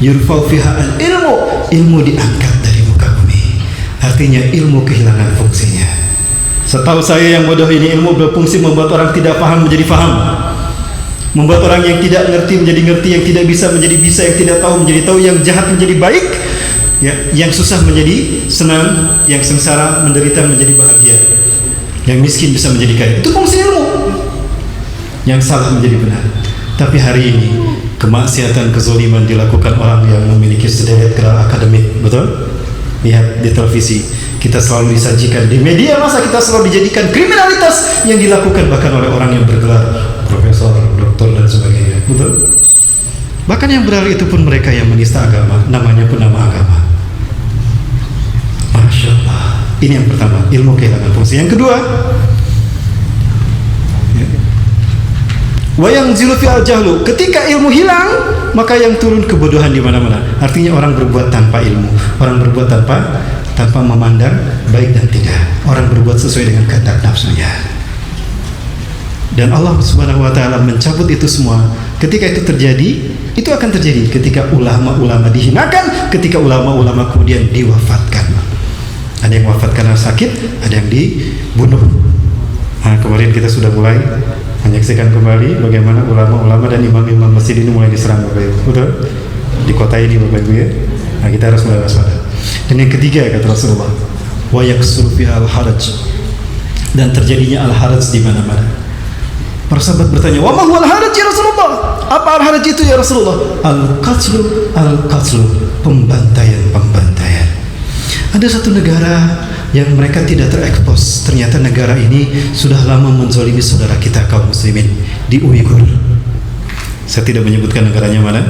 Yurfa'u fiha al-ilmu, ilmu diangkat dari muka bumi. Artinya ilmu kehilangan fungsinya. Setahu saya yang bodoh ini, ilmu berfungsi membuat orang tidak paham menjadi paham, membuat orang yang tidak ngerti menjadi ngerti, yang tidak bisa menjadi bisa, yang tidak tahu menjadi tahu, yang jahat menjadi baik, ya, yang susah menjadi senang, yang sengsara menderita menjadi bahagia, yang miskin bisa menjadi kaya. Itu fungsi ilmu. Yang salah menjadi benar. Tapi hari ini kemaksiatan, kezaliman dilakukan orang yang memiliki sederet gelar akademik, betul? Lihat di televisi, kita selalu disajikan, di media massa kita selalu dijadikan kriminalitas yang dilakukan bahkan oleh orang yang bergelar profesor, doktor dan sebagainya, betul? Bahkan yang benar itu pun mereka yang menista agama, namanya pun nama agama. Masya Allah. Ini yang pertama, ilmu kehilangan fungsi. Yang kedua, wayang zilu fi'al jahlu, ketika ilmu hilang, maka yang turun kebodohan di mana-mana. Artinya orang berbuat tanpa ilmu, orang berbuat tanpa memandang baik dan tidak. Orang berbuat sesuai dengan kehendak nafsunya. Dan Allah Subhanahu wa Ta'ala mencabut itu semua. Ketika itu terjadi, itu akan terjadi ketika ulama-ulama dihinakan, ketika ulama-ulama kemudian diwafatkan. Ada yang wafat karena sakit, ada yang dibunuh. Nah, kemarin kita sudah mulai menyaksikan kembali bagaimana ulama-ulama dan imam-imam masjid ini mulai diserang, Bapak Ibu. Betul? Di kota ini, Bapak Ibu ya. Nah, kita harus mulai waspada. Dan yang ketiga kata Rasulullah, wa yaksur fiha al-haraj, dan terjadinya al-haraj di mana-mana. Para sahabat bertanya, wa ma huwa al-haraj ya Rasulullah? Apa al-haraj itu ya Rasulullah? Al-qatlu, pembantaian. Ada satu negara yang mereka tidak terekspos. Ternyata negara ini sudah lama menzalimi saudara kita kaum muslimin, di Uighur. Saya tidak menyebutkan negaranya mana.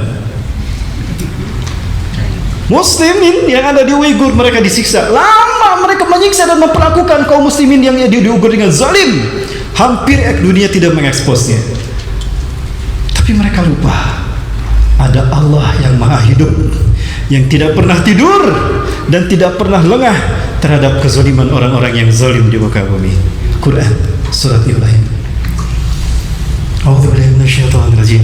Muslimin yang ada di Uighur, mereka disiksa. Lama mereka menyiksa dan memperlakukan kaum muslimin yang di Uighur dengan zalim. Hampir dunia tidak mengeksposnya. Tapi mereka lupa, ada Allah yang maha hidup, yang tidak pernah tidur dan tidak pernah lengah terhadap kezaliman orang-orang yang zalim di muka bumi. Quran surat Ibrahim. A'udzubillahi minasyaitonir rajim.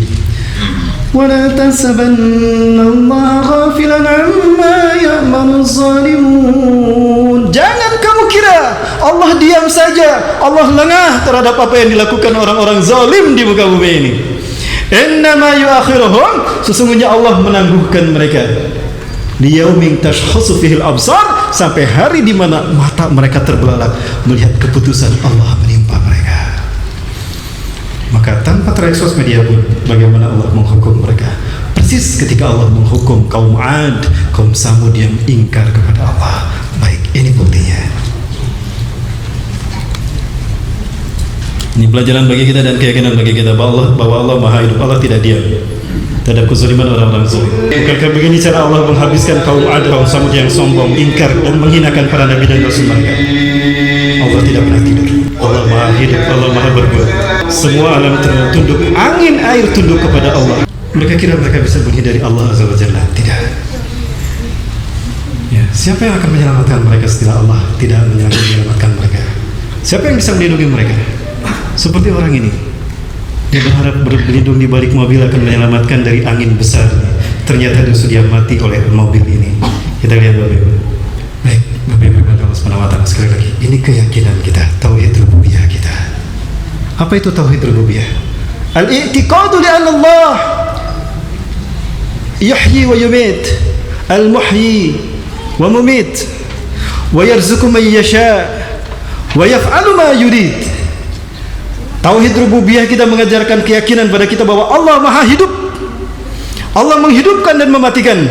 ولا تحسبن الله غافلا عما يعمل الظالمون. Jangan kamu Allah diam saja, Allah lengah terhadap apa yang dilakukan orang-orang zalim di muka bumi ini. Innama yuakhiruhum, sesungguhnya Allah menangguhkan mereka liyaumin tashkhasu fihil absar, sampai hari di mana mata mereka terbelalak melihat keputusan Allah menimpa mereka. Maka tanpa terekspos media pun bagaimana Allah menghukum mereka. Persis ketika Allah menghukum kaum Ad, kaum Samud yang ingkar kepada Allah. Baik, ini buktinya. Ini pelajaran bagi kita dan keyakinan bagi kita bahwa Allah Maha Hidup. Allah tidak diam terhadap kezaliman orang-orang zalim. Bukankah begini cara Allah menghabiskan kaum Ad, kaum Samud yang sombong, ingkar dan menghinakan para nabi dan rasul mereka? Allah tidak pernah tidur. Allah Maha Hidup, Allah Maha Berbuat. Semua alam tunduk, angin air tunduk kepada Allah. Mereka kira mereka bisa menghindari Allah Azza wa Jalla. Tidak. Ya, siapa yang akan menyelamatkan mereka setelah Allah tidak menyelamatkan mereka? Siapa yang bisa melindungi mereka? Seperti orang ini, dia berharap berlindung di balik mobil akan menyelamatkan dari angin besar. Ternyata dia mati oleh mobil ini. Kita lihat Bapak Ibu. Baik, Bapak Ibu Allah Subhanahu wa Ta'ala, sekali lagi, ini keyakinan kita, tauhid rububiyah kita. Apa itu tauhid rububiyah? Al-i'tiqadu li anna Allah yuhyi wa yumit, al-muhyi wa mumit, wa yarzuqu man yasha wa yaf'alu ma yurid. Tauhid rububiyah kita mengajarkan keyakinan pada kita bahwa Allah Maha Hidup. Allah menghidupkan dan mematikan.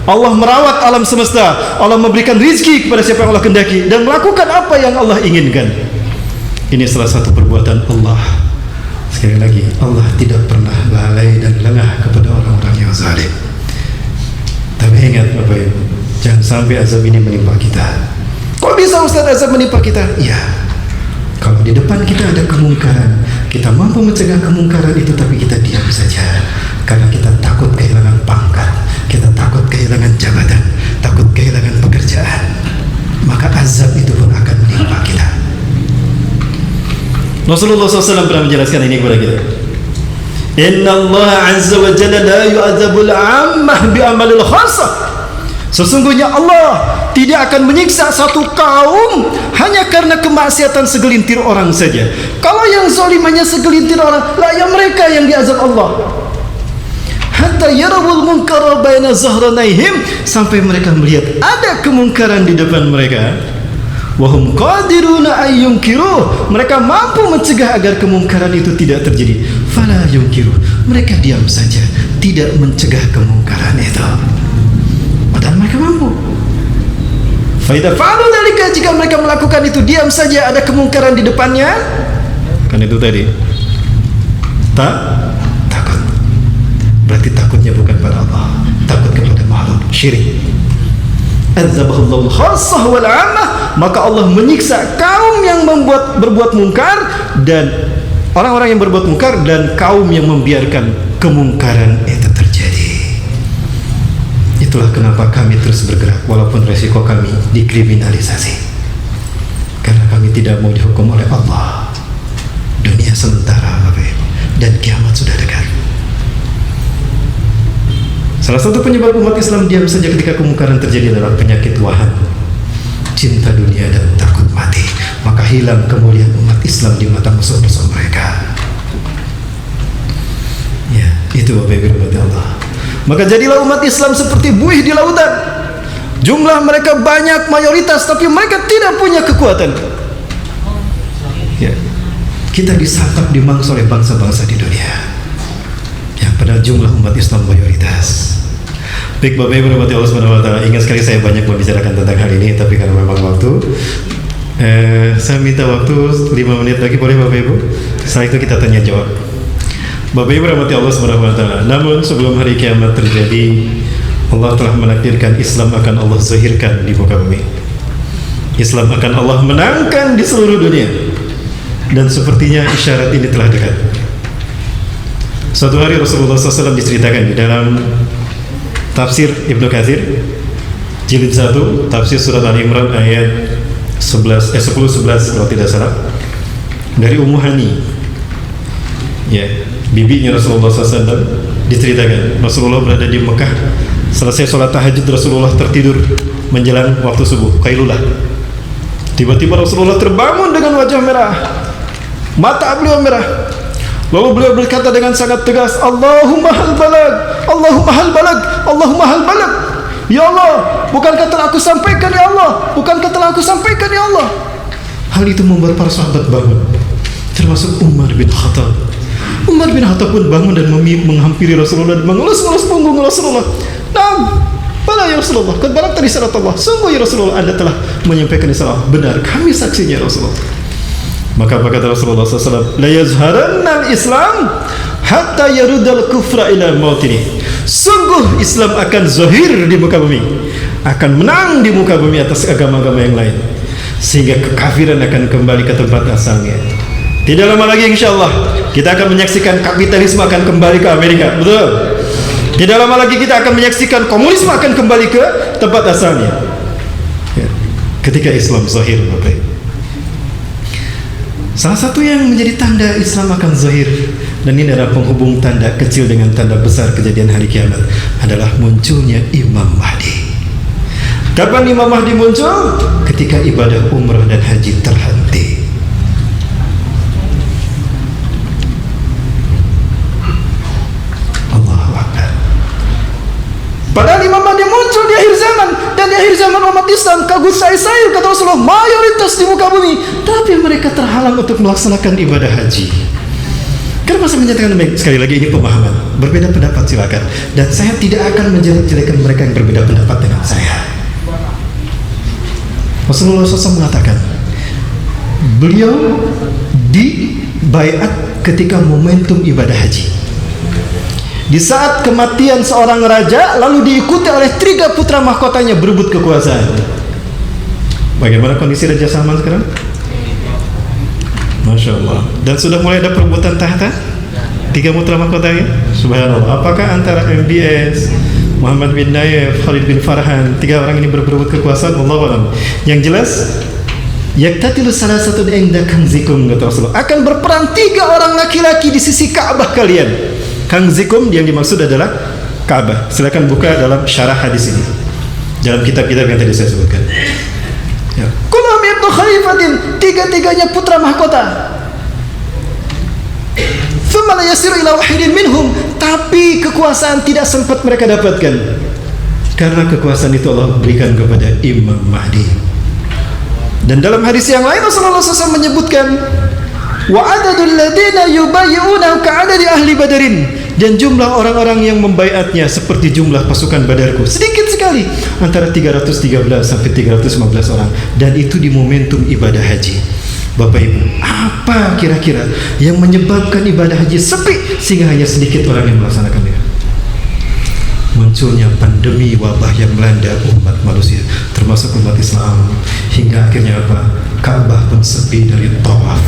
Allah merawat alam semesta. Allah memberikan rizki kepada siapa yang Allah kehendaki dan melakukan apa yang Allah inginkan. Ini salah satu perbuatan Allah. Sekali lagi, Allah tidak pernah lalai dan lengah kepada orang-orang yang zalim. Tapi ingat Bapak Ibu, jangan sampai azab ini menimpa kita. Kok bisa Ustaz azab menimpa kita? Iya. Kalau di depan kita ada kemungkaran, kita mampu mencegah kemungkaran itu, tapi kita diam saja karena kita takut kehilangan pangkat, kita takut kehilangan jabatan, takut kehilangan pekerjaan, maka azab itu pun akan menimpa kita. Rasulullah SAW pernah menjelaskan ini kepada kita. Inna Allah Azza wa Jalla la yu'adzabul 'ammah bi amalil khassah. Sesungguhnya Allah tidak akan menyiksa satu kaum hanya karena kemaksiatan segelintir orang saja. Kalau yang zalim hanya segelintir orang, lah ya mereka yang diazab Allah. Hatta yarawul munkara baina zahranaihim, sampai mereka melihat ada kemungkaran di depan mereka. Wahum qadiruna ayyunkiruh, mereka mampu mencegah agar kemungkaran itu tidak terjadi. Fala yunkiruh, mereka diam saja, tidak mencegah kemungkaran itu. Padahal mereka mampu. Faidah fa'alu dzalika, jika mereka melakukan itu diam saja, ada kemungkaran di depannya, kan itu tadi takut. Berarti takutnya bukan pada Allah, takut kepada makhluk syirik. Adzabahullahu khassah wal 'ammah, maka Allah menyiksa kaum yang berbuat mungkar dan orang-orang yang berbuat mungkar dan kaum yang membiarkan kemungkaran itu terjadi. Itulah kenapa kami terus bergerak walaupun resiko kami dikriminalisasi, karena kami tidak mau dihukum oleh Allah. Dunia sementara Bapak Ibu, dan kiamat sudah dekat. Salah satu penyebab umat Islam diam saja ketika kemungkaran terjadi adalah penyakit wahan, cinta dunia dan takut mati. Maka hilang kemuliaan umat Islam di mata musuh-musuh mereka. Ya, itu Bapak Ibu rahmati Allah. Maka jadilah umat Islam seperti buih di lautan. Jumlah mereka banyak, mayoritas, tapi mereka tidak punya kekuatan. Ya, kita disantap, dimangsa oleh bangsa-bangsa di dunia. Ya, padahal jumlah umat Islam mayoritas. Baik Bapak Ibu rahmati Allah Subhanahu wa Ta'ala, ingat sekali saya banyak membicarakan tentang hal ini, tapi karena memang waktu, saya minta waktu 5 menit lagi, boleh Bapak Ibu? Setelah itu kita tanya jawab. Bapak Ibu rahmati Allah Subhanahu wa Ta'ala, namun sebelum hari kiamat terjadi, Allah telah menakdirkan Islam akan Allah zahirkan di muka bumi. Islam akan Allah menangkan di seluruh dunia, dan sepertinya isyarat ini telah dekat. Suatu hari Rasulullah SAW diceritakan di dalam tafsir Ibnu Katsir jilid 1 tafsir surat Al-Imran ayat 10-11 kalau tidak salah, dari Ummu Hani, ya, bibinya Rasulullah SAW, diceritakan Rasulullah berada di Mekah, selesai sholat tahajud Rasulullah tertidur menjelang waktu subuh, qailulah. Tiba-tiba Rasulullah terbangun dengan wajah merah, mata beliau merah. Lalu beliau berkata dengan sangat tegas, Allahumma hal balag, Allahumma hal balag, Allahumma hal balag. Ya Allah, bukankah telah aku sampaikan ya Allah, bukankah telah aku sampaikan ya Allah. Hal itu membuat para sahabat bangun, termasuk Umar bin Khattab. Umar bin Khattab pun bangun dan menghampiri Rasulullah dan mengelus-elus punggung Rasulullah. Naam, bala ya Rasulullah, qad balagta risalatullah. Sungguh ya Rasulullah, Anda telah menyampaikan risalah. Benar, kami saksinya Rasulullah. Maka apa kata Rasulullah SAW? La yazharanna al-Islam hatta yarudal kufra ila mautini. Sungguh Islam akan zahir di muka bumi, akan menang di muka bumi atas agama-agama yang lain, sehingga kekafiran akan kembali ke tempat asalnya. Tidak lama lagi insyaAllah kita akan menyaksikan kapitalisme akan kembali ke Amerika. Betul. Tidak lama lagi kita akan menyaksikan komunisme akan kembali ke tempat asalnya, ya, ketika Islam zahir. Bapak, salah satu yang menjadi tanda Islam akan zahir, dan ini adalah penghubung tanda kecil dengan tanda besar kejadian hari kiamat, adalah munculnya Imam Mahdi. Kapan Imam Mahdi muncul? Ketika ibadah umrah dan haji terhenti. Allahu Akbar. Padahal Imam Mahdi muncul di akhir zaman, dan di akhir zaman umat Islam kabut sayur kata Rasulullah, mayoritas di muka bumi, tapi mereka terhalang untuk melaksanakan ibadah haji. Kenapa saya menyatakan demikian? Sekali lagi, ini pemahaman. Berbeda pendapat silakan, dan saya tidak akan menjelek-jelekan mereka yang berbeda pendapat dengan saya. Rasulullah SAW mengatakan, beliau dibaiat ketika momentum ibadah haji, di saat kematian seorang raja, lalu diikuti oleh 3 putra mahkotanya berebut kekuasaan. Bagaimana kondisi Raja Salman sekarang? Masya Allah. Dan sudah mulai ada perebutan tahta 3 putra mahkotanya. Subhanallah. Apakah antara MBS, Muhammad bin Nayef, Khalid bin Farhan, 3 orang ini berebut kekuasaan? Allahu a'lam. Yang jelas, yaktatilu salah satu inda kanzikum, kata Rasulullah, akan berperang 3 orang laki-laki di sisi Ka'bah kalian. Kanzikum yang dimaksud adalah Ka'bah. Silakan buka dalam syarah hadis ini, dalam kitab-kitab yang tadi saya sebutkan. Ya. Kulum ibnu khalifatin, 3-3-nya putra mahkota. Thumma la yasiru ila wahidin minhum, tapi kekuasaan tidak sempat mereka dapatkan, karena kekuasaan itu Allah berikan kepada Imam Mahdi. Dan dalam hadis yang lain Rasulullah SAW menyebutkan, wa adadul ladina yubayyi'una ka'adadi ahli badarin, dan jumlah orang-orang yang membaiatnya seperti jumlah pasukan Badarku, sedikit sekali, antara 313 sampai 315 orang, dan itu di momentum ibadah haji. Bapak Ibu, apa kira-kira yang menyebabkan ibadah haji sepi sehingga hanya sedikit orang yang melaksanakannya? Munculnya pandemi wabah yang melanda umat manusia, termasuk umat Islam, hingga akhirnya apa? Ka'bah pun sepi dari tawaf,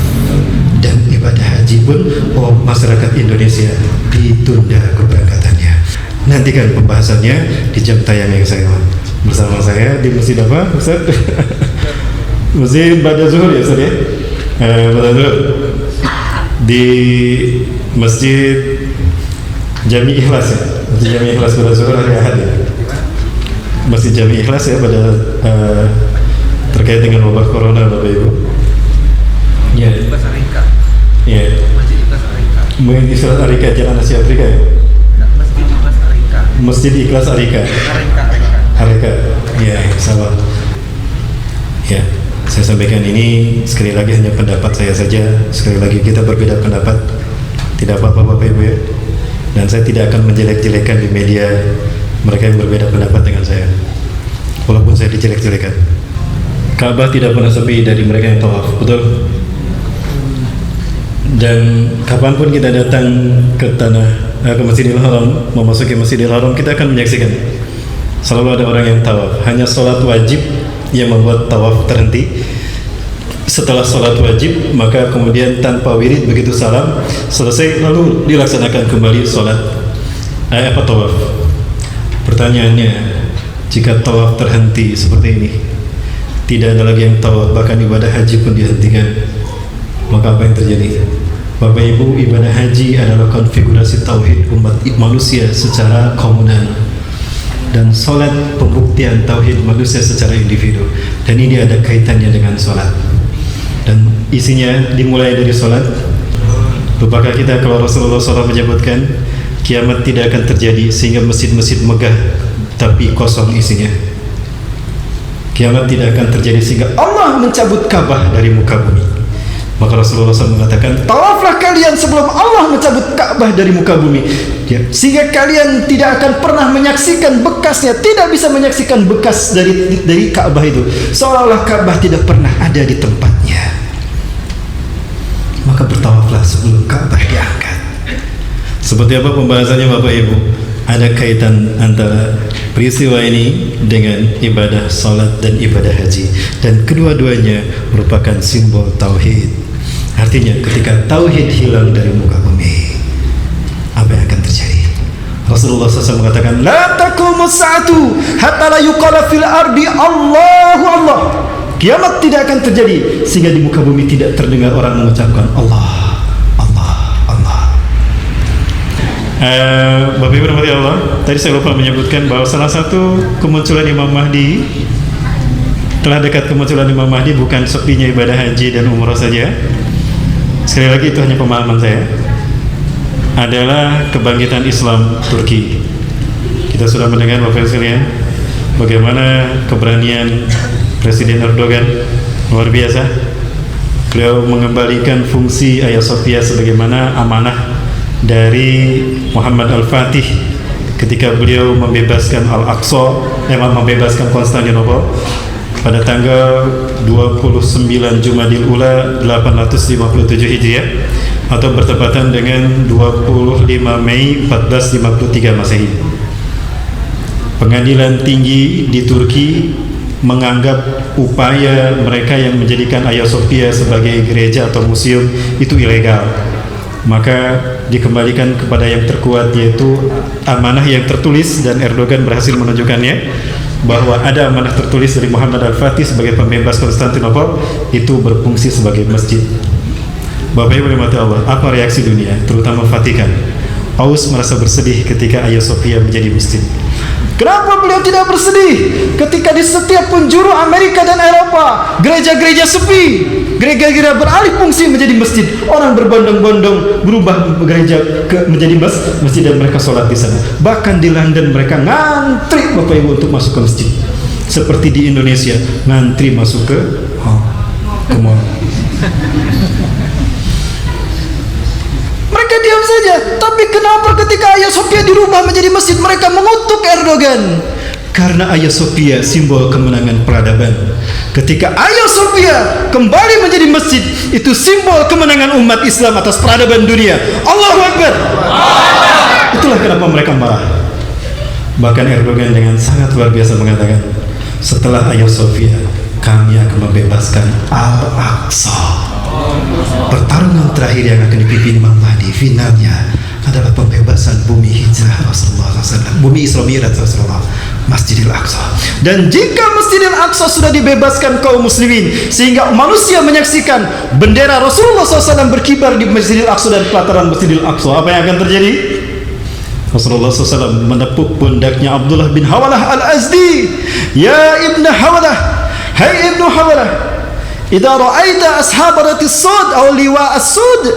dan ibadah haji pun masyarakat Indonesia ditunda keberangkatannya. Nantikan pembahasannya di jam tayang yang saya bersama saya di masjid apa, Ustaz? Masjid Ba'da Zuhur ya, Ustaz ya? Ba'da Zuhur di Masjid Jami Ikhlas ya, Masjid Jami Ikhlas Ba'da Zuhur hari Ahad ya, Masjid Jami Ikhlas ya, pada terkait dengan wabah corona, Bapak Ibu. Ya. Ya. Masjid Ikhlas Arika, Jalan Asia Afrika ya. Masjid Ikhlas Arika. Arika. Ya, salah. Ya, saya sampaikan ini sekali lagi hanya pendapat saya saja. Sekali lagi kita berbeda pendapat, tidak apa-apa Bapak Ibu ya. Dan saya tidak akan menjelek-jelekan di media mereka yang berbeda pendapat dengan saya, walaupun saya dijelek-jelekan. Ka'bah tidak pernah sepi dari mereka yang tawaf, betul? Dan kapanpun kita datang ke ke Masjidil Haram, memasuki Masjidil Haram, kita akan menyaksikan selalu ada orang yang tawaf. Hanya sholat wajib yang membuat tawaf terhenti. Setelah sholat wajib, maka kemudian tanpa wirid, begitu salam selesai, lalu dilaksanakan kembali sholat tawaf. Pertanyaannya, jika tawaf terhenti seperti ini, tidak ada lagi yang tawaf, bahkan ibadah haji pun dihentikan, maka apa yang terjadi? Bapak Ibu, ibadah haji adalah konfigurasi tauhid umat manusia secara komunal. dan solat pembuktian tauhid manusia secara individu, dan ini ada kaitannya dengan solat. Dan isinya dimulai dari solat. Lupakah kita kalau Rasulullah SAW menyebutkan kiamat tidak akan terjadi sehingga masjid-masjid megah tapi kosong isinya. Kiamat tidak akan terjadi sehingga Allah mencabut Ka'bah dari muka bumi. Maka Rasulullah SAW mengatakan, tawaflah kalian sebelum Allah mencabut Ka'bah dari muka bumi, ya, sehingga kalian tidak akan pernah menyaksikan bekasnya, tidak bisa menyaksikan bekas dari Ka'bah itu, seolah-olah Ka'bah tidak pernah ada di tempatnya. Maka bertawaflah sebelum Ka'bah diangkat. Seperti apa pembahasannya Bapak Ibu? Ada kaitan antara peristiwa ini dengan ibadah salat dan ibadah haji, dan kedua-duanya merupakan simbol tauhid. Artinya ketika tauhid hilang dari muka bumi, apa yang akan terjadi? Rasulullah SAW mengatakan, la taqumus sa'atu hatta la yuqala fil ardi Allahu Allah. Kiamat tidak akan terjadi sehingga di muka bumi tidak terdengar orang mengucapkan Allah. Bapak Ibu rahmati Allah, tadi saya lupa menyebutkan bahwa salah satu kemunculan Imam Mahdi, telah dekat kemunculan Imam Mahdi bukan sepinya ibadah haji dan umrah saja. Sekali lagi itu hanya pemahaman saya, adalah kebangkitan Islam Turki. Kita sudah mendengar Bapak Ibu sekalian bagaimana keberanian Presiden Erdogan, luar biasa. Beliau mengembalikan fungsi Hagia Sophia sebagaimana amanah dari Muhammad Al-Fatih ketika beliau membebaskan Al-Aqsa, membebaskan Konstantinopel pada tanggal 29 Jumadil Ula 857 Hijriah atau bertepatan dengan 25 Mei 1453 Masehi. Pengadilan tinggi di Turki menganggap upaya mereka yang menjadikan Hagia Sophia sebagai gereja atau museum itu ilegal. Maka dikembalikan kepada yang terkuat, yaitu amanah yang tertulis, dan Erdogan berhasil menunjukkannya bahwa ada amanah tertulis dari Muhammad Al-Fatih sebagai pembebas Konstantinopel itu berfungsi sebagai masjid. Bapak Ibu rahmati Allah, apa reaksi dunia, terutama Vatikan? Paus merasa bersedih ketika Hagia Sophia menjadi masjid. Kenapa beliau tidak bersedih ketika di setiap penjuru Amerika dan Eropa gereja-gereja sepi, gereja-gereja beralih fungsi menjadi masjid, orang berbondong-bondong berubah gereja menjadi masjid dan mereka sholat di sana. Bahkan di London mereka ngantri Bapak Ibu untuk masuk ke masjid, seperti di Indonesia ngantri masuk ke mall. Mereka diam saja. Tapi kenapa ketika Hagia Sophia dirubah menjadi masjid mereka mengutuk Erdogan? Karena Hagia Sophia simbol kemenangan peradaban. Ketika Hagia Sophia kembali menjadi masjid, itu simbol kemenangan umat Islam atas peradaban dunia. Allahu Akbar. Itulah kenapa mereka marah. Bahkan Erdogan dengan sangat luar biasa mengatakan, setelah Hagia Sophia kami akan membebaskan Al-Aqsa. Pertarungan terakhir yang akan dipimpin Imam Mahdi, finalnya adalah pembebasan bumi hijrah Rasulullah SAW, bumi Isra Mi'raj Rasulullah, Masjidil Aqsa. Dan jika Masjidil Aqsa sudah dibebaskan kaum muslimin sehingga manusia menyaksikan bendera Rasulullah SAW berkibar di Masjidil Aqsa dan pelataran Masjidil Aqsa, apa yang akan terjadi? Rasulullah SAW menepuk pundaknya Abdullah bin Hawalah Al-Azdi. Ya Ibn Hawalah, hai Ibn Hawalah, idza ra'aita ashabaratis sud aw liwa as-sud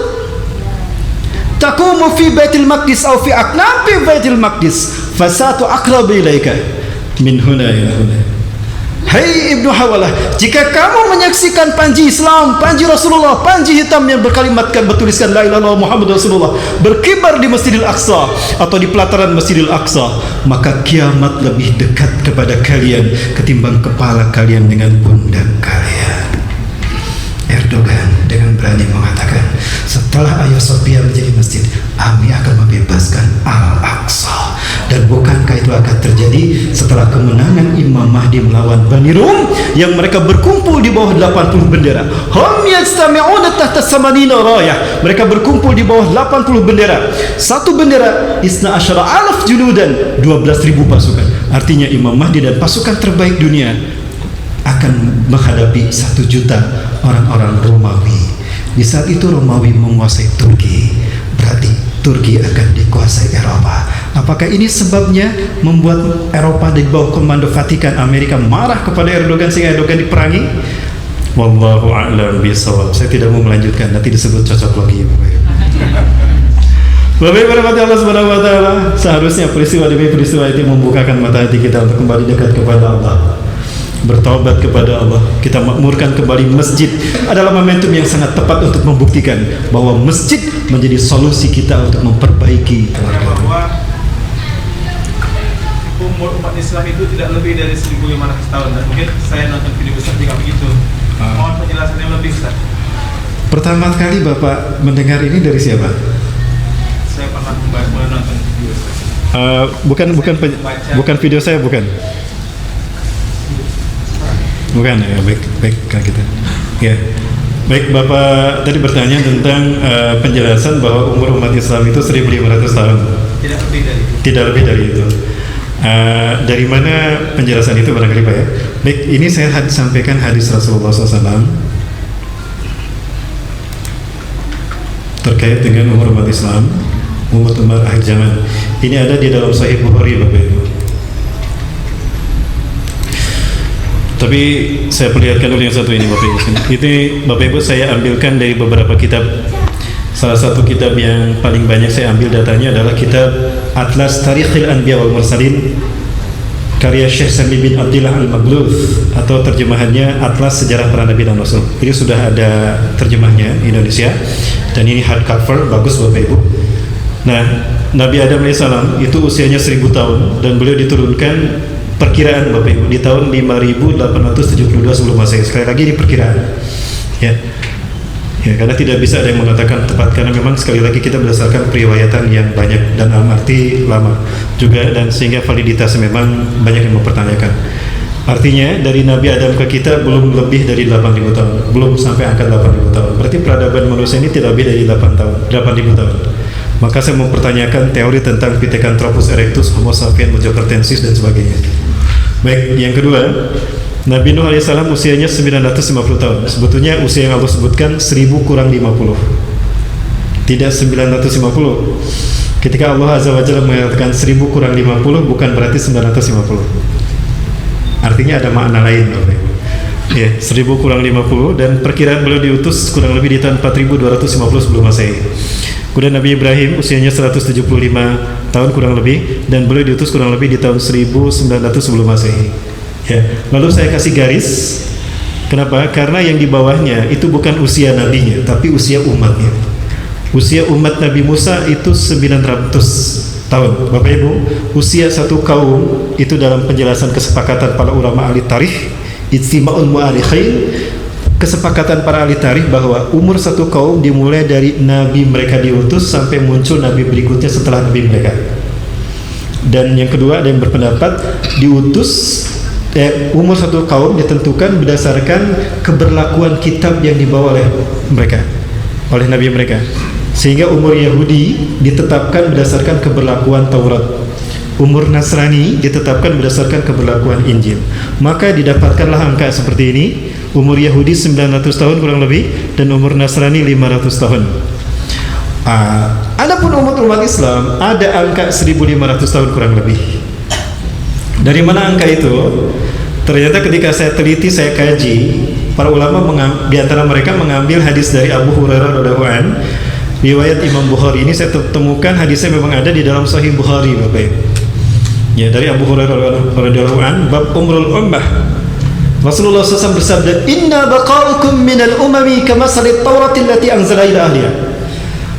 taqumu fi Baitul Maqdis aw fi aqnabi Baitul Maqdis fasatu aqrabu ilaika min huna ila huna. Hai Ibnu Hawalah, jika kamu menyaksikan panji Islam, panji Rasulullah, panji hitam yang berkalimatkan bertuliskan la ilaha illallah Muhammad Rasulullah berkibar di Masjidil Aqsa atau di pelataran Masjidil Aqsa, maka kiamat lebih dekat kepada kalian ketimbang kepala kalian dengan pundak kalian. Erdogan dengan berani mengatakan, setelah Hagia Sophia menjadi masjid, kami akan membebaskan Al-Aqsa. Dan bukankah itu akan terjadi setelah kemenangan Imam Mahdi melawan Bani Rum yang mereka berkumpul di bawah 80 bendera. Hum yajtami'una tahta samanina rayah. Mereka berkumpul di bawah 80 bendera. Satu bendera isna asyara alaf junudan, 12.000 pasukan. Artinya Imam Mahdi dan pasukan terbaik dunia akan menghadapi 1 juta orang-orang Romawi. Di saat itu Romawi menguasai Turki, berarti Turki akan dikuasai Eropa. Apakah ini sebabnya membuat Eropa di bawah komando Vatikan Amerika marah kepada Erdogan sehingga Erdogan diperangi? Wallahu a'lam bishawab. Saya tidak mau melanjutkan, nanti disebut cocok lagi. Bapak Ibu rahmati Allah Subhanahu wa taala, seharusnya peristiwa demi peristiwa itu membukakan mata hati kita untuk kembali dekat kepada Allah, bertaubat kepada Allah. Kita makmurkan kembali masjid adalah momentum yang sangat tepat untuk membuktikan bahwa masjid menjadi solusi kita untuk memperbaiki bahwa umur umat Islam itu tidak lebih dari 1.500 tahun. Dan mungkin saya nonton video besar juga begitu. Mohon penjelasannya lebih, Ustaz. Pertama kali Bapak mendengar ini dari siapa? Saya pernah menonton video, Ustaz. Bukan video saya, bukan ya. Baik kalau gitu ya. Baik, Bapak tadi bertanya tentang penjelasan bahwa umur umat Islam itu 1.500 tahun. Tidak lebih dari itu. Dari mana penjelasan itu barangkali Pak ya? Baik, ini saya sampaikan hadis Rasulullah SAW terkait dengan umur umat Islam, umur akhir zaman. Ini ada di dalam Sahih Bukhari, Bapak Ibu. Tapi saya perlihatkan dulu yang satu ini, Bapak Ibu. Itu Bapak Ibu saya ambilkan dari beberapa kitab. Salah satu kitab yang paling banyak saya ambil datanya adalah kitab Atlas Tarikhil Anbiya wal Mursalin karya Syekh Salim bin Abdillah Al-Maghluth, atau terjemahannya Atlas Sejarah Para Nabi dan Rasul. Ini sudah ada terjemahnya Indonesia dan ini hardcover, bagus Bapak Ibu. Nah, Nabi Adam AS itu usianya 1000 tahun dan beliau diturunkan perkiraan Bapak Ibu di tahun 5872 sebelum Masehi. Sekali lagi ini perkiraan. Ya, karena tidak bisa ada yang mengatakan tepat, karena memang sekali lagi kita berdasarkan periwayatan yang banyak dan arti lama juga, dan sehingga validitas memang banyak yang mempertanyakan. Artinya dari Nabi Adam ke kita belum lebih dari 8.000 tahun, belum sampai angka 8.000 tahun. Berarti peradaban manusia ini tidak lebih dari 8.000 tahun. Maka saya mempertanyakan teori tentang Pithecanthropus erectus, Homo sapiens mojokertensis dan sebagainya. Baik, yang kedua, Nabi Nuh alaihissalam usianya 950 tahun. Sebetulnya usia yang Allah sebutkan 1000 kurang 50, tidak 950. Ketika Allah Azza wa Jalla mengatakan 1000 kurang 50, bukan berarti 950. Artinya ada makna lain, Bapak Ibu. Ya, 1000 kurang 50, dan perkiraan beliau diutus kurang lebih di tahun 4250 sebelum Masehi. Kemudian Nabi Ibrahim usianya 175 tahun kurang lebih, dan beliau diutus kurang lebih di tahun 1900 sebelum Masehi. Ya, lalu saya kasih garis. Kenapa? Karena yang di bawahnya itu bukan usia nabinya, tapi usia umatnya. Usia umat Nabi Musa itu 900 tahun. Bapak Ibu, usia satu kaum itu dalam penjelasan kesepakatan para ulama ahli tarikh, ijtima'ul mu'arikhin, kesepakatan para ahli tarikh bahwa umur satu kaum dimulai dari nabi mereka diutus sampai muncul nabi berikutnya setelah nabi mereka. Dan yang kedua, ada yang berpendapat diutus umur satu kaum ditentukan berdasarkan keberlakuan kitab yang dibawa oleh mereka, oleh nabi mereka. Sehingga umur Yahudi ditetapkan berdasarkan keberlakuan Taurat, umur Nasrani ditetapkan berdasarkan keberlakuan Injil. Maka didapatkanlah angka seperti ini. Umur Yahudi 900 tahun kurang lebih, dan umur Nasrani 500 tahun. Adapun umat Islam ada angka 1500 tahun kurang lebih. Dari mana angka itu? Ternyata ketika saya teliti, saya kaji, para ulama di antara mereka mengambil hadis dari Abu Hurairah radhiyallahu anhu, riwayat Imam Bukhari. Ini saya temukan hadisnya memang ada di dalam Sahih Bukhari, Bapak Ibu. Ya, dari Abu Hurairah radhiyallahu anhu, bab umrul ummah. Rasulullah SAW bersabda, "Inna baqa'ukum minal umami kamasalit Tauratil lati anzala ila ahliha."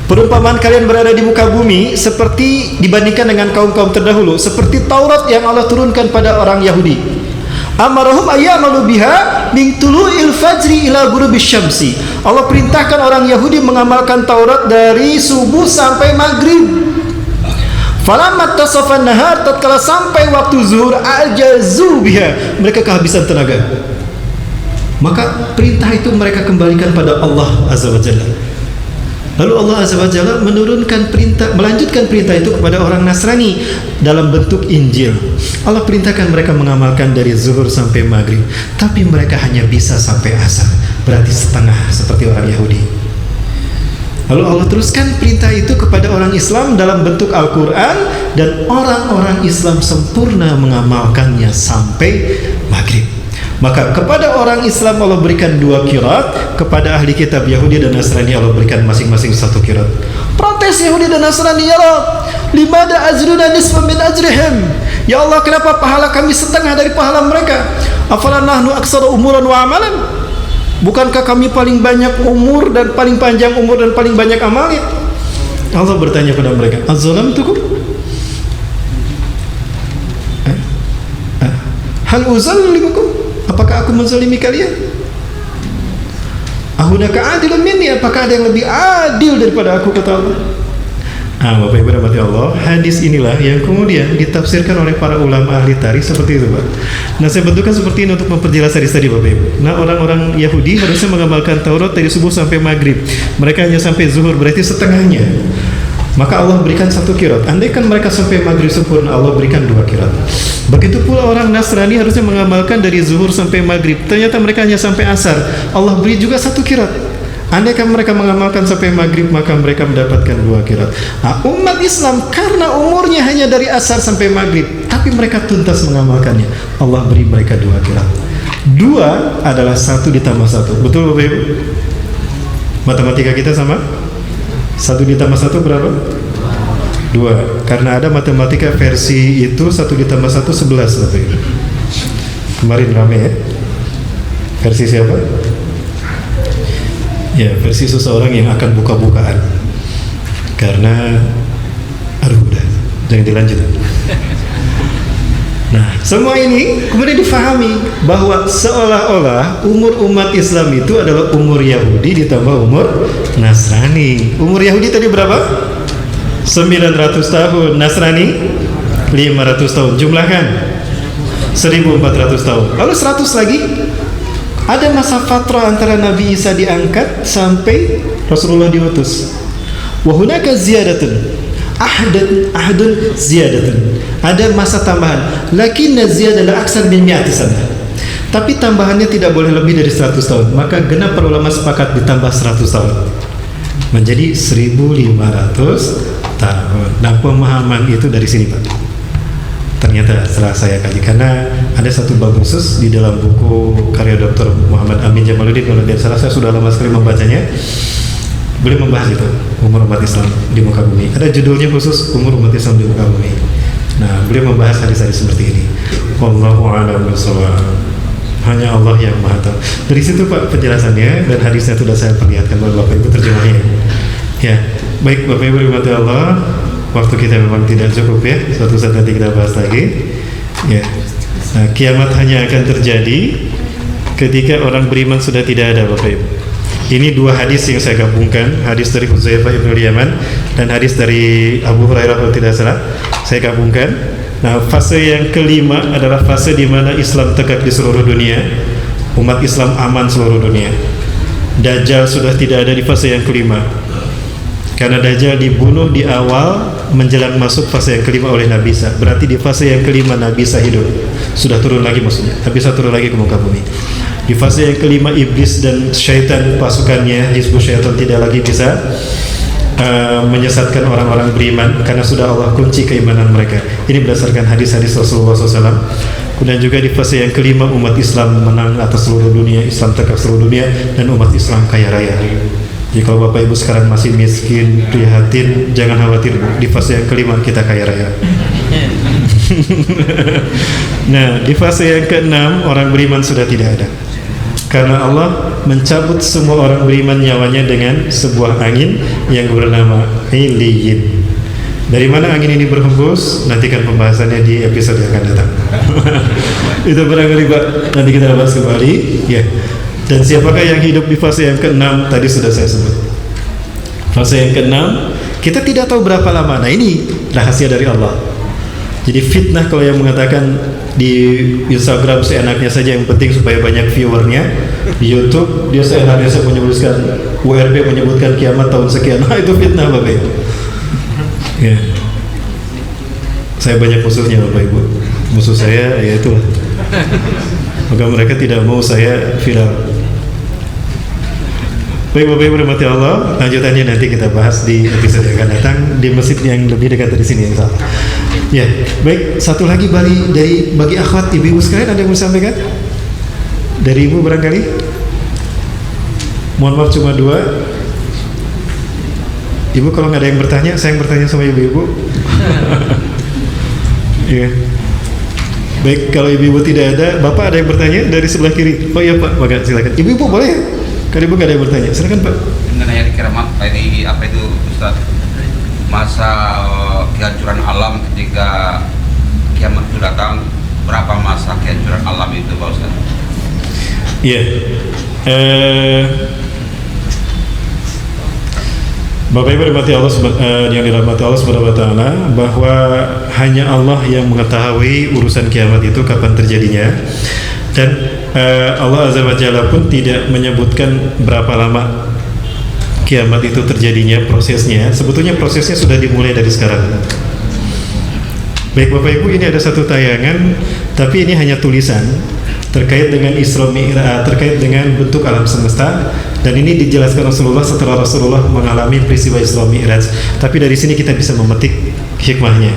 Perumpamaan kalian berada di muka bumi seperti dibandingkan dengan kaum-kaum terdahulu, seperti Taurat yang Allah turunkan pada orang Yahudi. Amarahum ayyamalu biha min tulu'il fajri ila ghurubisy syamsi. Allah perintahkan orang Yahudi mengamalkan Taurat dari subuh sampai maghrib. Falamma tasafan nahar, tatkala sampai waktu zuhur, ajazu biha, mereka kehabisan tenaga. Maka perintah itu mereka kembalikan pada Allah Azza wa Jalla. Lalu Allah Azza wa Jalla menurunkan perintah, melanjutkan perintah itu kepada orang Nasrani dalam bentuk Injil. Allah perintahkan mereka mengamalkan dari zuhur sampai maghrib, tapi mereka hanya bisa sampai asar, berarti setengah seperti orang Yahudi. Lalu Allah teruskan perintah itu kepada orang Islam dalam bentuk Al-Quran, dan orang-orang Islam sempurna mengamalkannya sampai maghrib. Maka kepada orang Islam Allah berikan 2 qiraat, kepada ahli kitab Yahudi dan Nasrani Allah berikan masing-masing 1 qiraat. Protes Yahudi dan Nasrani, ya Allah, limada ajruna nisfa min ajrihim, ya Allah, kenapa pahala kami setengah dari pahala mereka? Afala nahnu aksara umuran wa amalan, bukankah kami paling banyak umur dan paling panjang umur dan paling banyak amalnya? Allah bertanya pada mereka, azzalamtukum? Hal uzallimukum? Apakah aku menzalimi kalian? Ahunaka adilun minni, apakah ada yang lebih adil daripada aku, kata Allah. Bapak Ibu rahmati Allah, hadis inilah yang kemudian ditafsirkan oleh para ulama ahli tarikh seperti itu, Pak. Nah, saya bentukkan seperti ini untuk memperjelas hadis tadi, Bapak Ibu. Nah, orang-orang Yahudi harusnya mengamalkan Taurat dari subuh sampai maghrib. Mereka hanya sampai zuhur, berarti setengahnya. Maka Allah berikan 1 qiraat. Andaikan mereka sampai maghrib sempurna, Allah berikan 2 qiraat. Begitu pula orang Nasrani harusnya mengamalkan dari zuhur sampai maghrib. Ternyata mereka hanya sampai asar. Allah beri juga 1 qiraat. Andaikan mereka mengamalkan sampai maghrib, maka mereka mendapatkan 2 qiraat. Nah, umat Islam karena umurnya hanya dari asar sampai maghrib, tapi mereka tuntas mengamalkannya, Allah beri mereka 2 qiraat. 2 adalah 1 ditambah 1. Betul, Bapak Ibu? Matematika kita sama? 1 ditambah 1 berapa? 2. Karena ada matematika versi itu 1 ditambah 1 11, Bapak Ibu. Kemarin rame ya. Versi siapa? Ya, versi seseorang yang akan buka-bukaan. Karena udah, jangan dilanjut. Nah, semua ini kemudian difahami bahwa seolah-olah umur umat Islam itu adalah umur Yahudi ditambah umur Nasrani. Umur Yahudi tadi berapa? 900 tahun. Nasrani 500 tahun. Jumlahkan 1400 tahun. Lalu 100 lagi. Ada masa fatrah antara Nabi Isa diangkat sampai Rasulullah diutus. Wa hunaka ziyadatun, ahdun ziyadatun. Ada masa tambahan. Lakinna ziyadalah aksar min mi'ati sanah. Tapi tambahannya tidak boleh lebih dari 100 tahun. Maka genap para ulama sepakat ditambah 100 tahun. Menjadi 1500 tahun. Nah, pemahaman itu dari sini, Pak. Ternyata setelah saya kaji, karena ada satu bab khusus di dalam buku karya Dr. Muhammad Amin Jamaluddin, kalau tidak salah, saya sudah lama sekali membacanya. Boleh membahas itu, umur umat Islam di muka bumi. Ada judulnya khusus, umur umat Islam di muka bumi. Nah, beliau membahas hadis-hadis seperti ini. Wallahu a'lam bishawab. Hanya Allah yang Maha Tahu. Dari situ, Pak, penjelasannya, dan hadisnya sudah saya perlihatkan kepada Bapak Ibu terjemahnya. Ya, baik Bapak Ibu rahmati Allah. Waktu kita memang tidak cukup ya. Suatu saat nanti kita bahas lagi. Ya. Nah, kiamat hanya akan terjadi ketika orang beriman sudah tidak ada, Bapak Ibu. Ini 2 hadis yang saya gabungkan, hadis dari Hudzaifah ibn Yaman dan hadis dari Abu Hurairah kalau tidak salah. Saya gabungkan. Nah, fase yang kelima adalah fase di mana Islam tegak di seluruh dunia. Umat Islam aman seluruh dunia. Dajjal sudah tidak ada di fase yang kelima. Karena Dajjal dibunuh di awal menjelang masuk fase yang kelima oleh Nabi Isa. Berarti di fase yang kelima Nabi Isa hidup. Sudah turun lagi maksudnya. Nabi Isa turun lagi ke muka bumi. Di fase yang kelima iblis dan syaitan pasukannya, hizbus syaitan tidak lagi bisa menyesatkan orang-orang beriman karena sudah Allah kunci keimanan mereka. Ini berdasarkan hadis-hadis Rasulullah SAW. Kemudian juga di fase yang kelima umat Islam menang atas seluruh dunia, Islam tegak seluruh dunia, dan umat Islam kaya raya. Jadi kalau Bapak Ibu sekarang masih miskin, prihatin, jangan khawatir, di fase yang kelima kita kaya raya. Nah, di fase yang keenam orang beriman sudah tidak ada. Karena Allah mencabut semua orang beriman nyawanya dengan sebuah angin yang bernama Iliyin. Dari mana angin ini berhembus? Nantikan pembahasannya di episode yang akan datang. Itu barangkali Pak, nanti kita bahas kembali. Ya. Dan siapakah yang hidup di fase yang ke-6? Tadi sudah saya sebut. Fase yang ke-6, kita tidak tahu berapa lama. Nah, ini rahasia dari Allah. Jadi fitnah kalau yang mengatakan di Instagram seenaknya saja, yang penting supaya banyak viewernya. Di YouTube dia seenaknya menyebutkan URP menyebutkan kiamat tahun sekian. Nah, itu fitnah Bapak Ibu. Ya. Saya banyak musuhnya Bapak Ibu. Musuh saya ya itulah. Maka mereka tidak mau saya viral. Baik Bapak Ibu rahmati Allah, lanjutannya nanti kita bahas di episode yang akan datang di masjid yang lebih dekat dari sini insya Allah. Ya, baik, satu lagi bagi akhwat ibu-ibu sekalian, ada yang mau sampaikan? Dari ibu barangkali? Mohon maaf cuma 2. Ibu kalau nggak ada yang bertanya, saya yang bertanya sama ibu-ibu. Iya. Baik, kalau ibu-ibu tidak ada, Bapak ada yang bertanya dari sebelah kiri. Oh iya Pak, maka silakan. Ibu-ibu boleh? Kalau ibu nggak ada yang bertanya, silakan Pak. Mengenai hari kiamat, ini apa itu Ustaz? Masa kehancuran alam ketika kiamat itu datang, berapa masa kehancuran alam itu Pak Ustaz? Iya. Bapak Ibu yang dirahmati Allah Subhanahu wa taala, bahwa hanya Allah yang mengetahui urusan kiamat itu kapan terjadinya, dan Allah Azza wa Jalla pun tidak menyebutkan berapa lama kiamat itu terjadinya, prosesnya. Sebetulnya prosesnya sudah dimulai dari sekarang. Baik Bapak Ibu, ini ada satu tayangan, tapi ini hanya tulisan terkait dengan Isra Mi'raj, terkait dengan bentuk alam semesta, dan ini dijelaskan Rasulullah setelah Rasulullah mengalami peristiwa Isra Mi'raj. Tapi dari sini kita bisa memetik hikmahnya.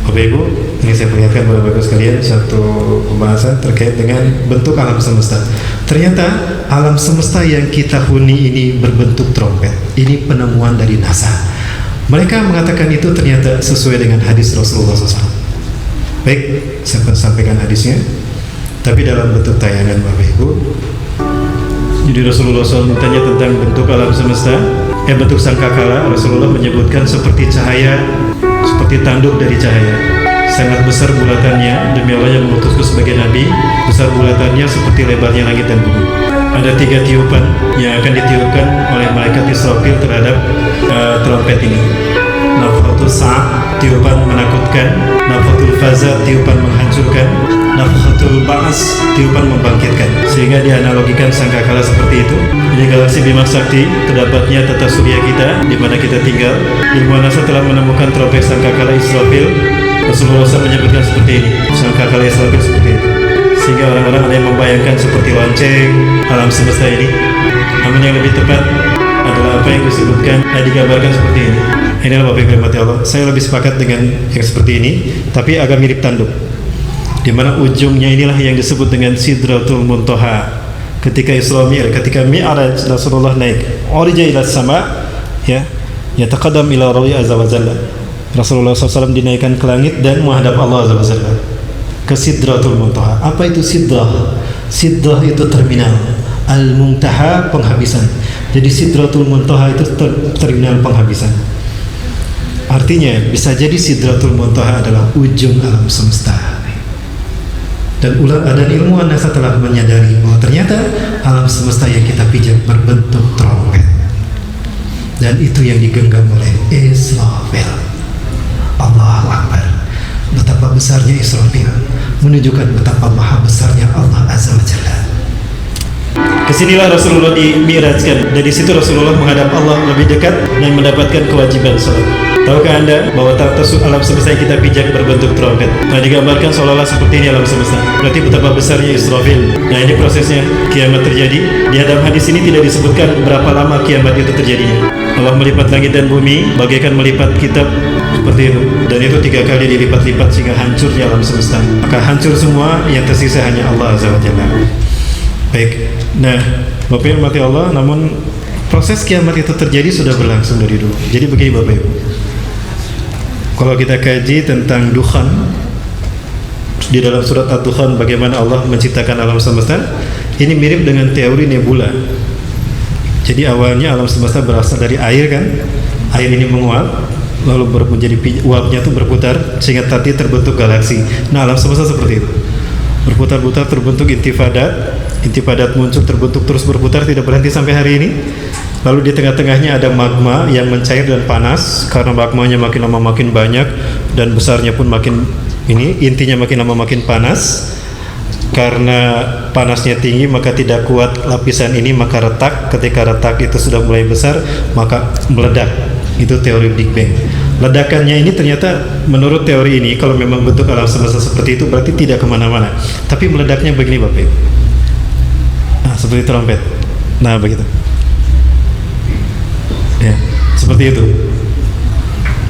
Bapak Ibu, ini saya perlihatkan kepada Bapak sekalian satu pembahasan terkait dengan bentuk alam semesta. Ternyata alam semesta yang kita huni ini berbentuk trompet. Ini penemuan dari NASA. Mereka mengatakan itu ternyata sesuai dengan hadis Rasulullah SAW. Baik, saya akan sampaikan hadisnya, tapi dalam bentuk tayangan Bapak Ibu. Jadi Rasulullah SAW bertanya tentang bentuk alam semesta, bentuk sangkakala. Rasulullah menyebutkan seperti cahaya, seperti tanduk dari cahaya. Sangat besar bulatannya, demi Allah yang mengutusku sebagai nabi. Besar bulatannya seperti lebarnya langit dan bumi. Ada 3 tiupan yang akan ditiupkan oleh malaikat Israfil terhadap trompet ini. Nafkhatul sa', tiupan menakutkan. Nafkhatul faza, tiupan menghancurkan. Nafkhatul ba'as, tiupan membangkitkan. Sehingga dianalogikan sangkakala seperti itu. Di galaksi Bima Sakti terdapatnya tata surya kita, di mana kita tinggal. Ilmu NASA telah menemukan trompet sangkakala Israfil. Rasulullah SAW menyebutkan seperti ini, sangkakala Israfil seperti itu. Sehingga orang-orang ada yang membayangkan seperti lonceng alam semesta ini. Namun yang lebih tepat adalah apa yang disebutkan, digambarkan seperti ini. Inilah Bapak Ibu yang dirahmati Allah. Saya lebih sepakat dengan yang seperti ini, tapi agak mirip tanduk, di mana ujungnya inilah yang disebut dengan Sidratul Muntaha. Ketika Isra Mi'raj, ketika Mi'raj Rasulullah naik, urija ila sama, ya, yataqaddam ila Rabbi azza wa jalla. Rasulullah SAW dinaikkan ke langit dan menghadap Allah azza wa jalla, ke Sidratul Muntaha. Apa itu Sidrah? Sidrah itu terminal, Al-Muntaha penghabisan. Jadi Sidratul Muntaha itu terminal penghabisan. Artinya bisa jadi Sidratul Muntaha adalah ujung alam semesta. Dan ilmuwan NASA telah menyadari bahwa ternyata alam semesta yang kita pijak berbentuk trompet. Dan itu yang digenggam oleh Israfil. Allahu Akbar. Betapa besarnya Israfil menunjukkan betapa maha besarnya Allah Azza wa Jalla. Kesinilah Rasulullah dimi'rajkan. Dari situ Rasulullah menghadap Allah lebih dekat dan mendapatkan kewajiban salat. Tahukah Anda bahwa tata alam semesta yang kita pijak berbentuk trompet? Nah, digambarkan seolah-olah seperti ini alam semesta. Berarti betapa besarnya Israfil. Nah, ini prosesnya kiamat terjadi. Di dalam hadis ini tidak disebutkan berapa lama kiamat itu terjadinya. Allah melipat langit dan bumi bagaikan melipat kitab seperti itu. Dan itu 3 kali dilipat-lipat sehingga hancurnya alam semesta. Maka hancur semua, yang tersisa hanya Allah Azza wa Jalla. Baik. Nah, Bapak Ibu mati Allah, namun proses kiamat itu terjadi sudah berlangsung dari dulu. Jadi begini Bapak Ibu, kalau kita kaji tentang Dukhan di dalam surat Ad-Dukhan, bagaimana Allah menciptakan alam semesta, ini mirip dengan teori nebula. Jadi awalnya alam semesta berasal dari air kan, air ini menguap, lalu menjadi uapnya itu berputar sehingga tadi terbentuk galaksi. Nah, alam semesta seperti itu, berputar-putar terbentuk intifadat muncul, terbentuk terus berputar tidak berhenti sampai hari ini. Lalu di tengah-tengahnya ada magma yang mencair dan panas, karena magmanya makin lama makin banyak dan besarnya pun makin intinya makin lama makin panas. Karena panasnya tinggi maka tidak kuat lapisan ini, maka retak. Ketika retak itu sudah mulai besar maka meledak. Itu teori Big Bang. Ledakannya ini ternyata menurut teori ini, kalau memang bentuk alam semesta seperti itu berarti tidak kemana-mana, tapi meledaknya begini Bapak Ibu. Nah, seperti trompet. Nah, begitu. Ya, seperti itu.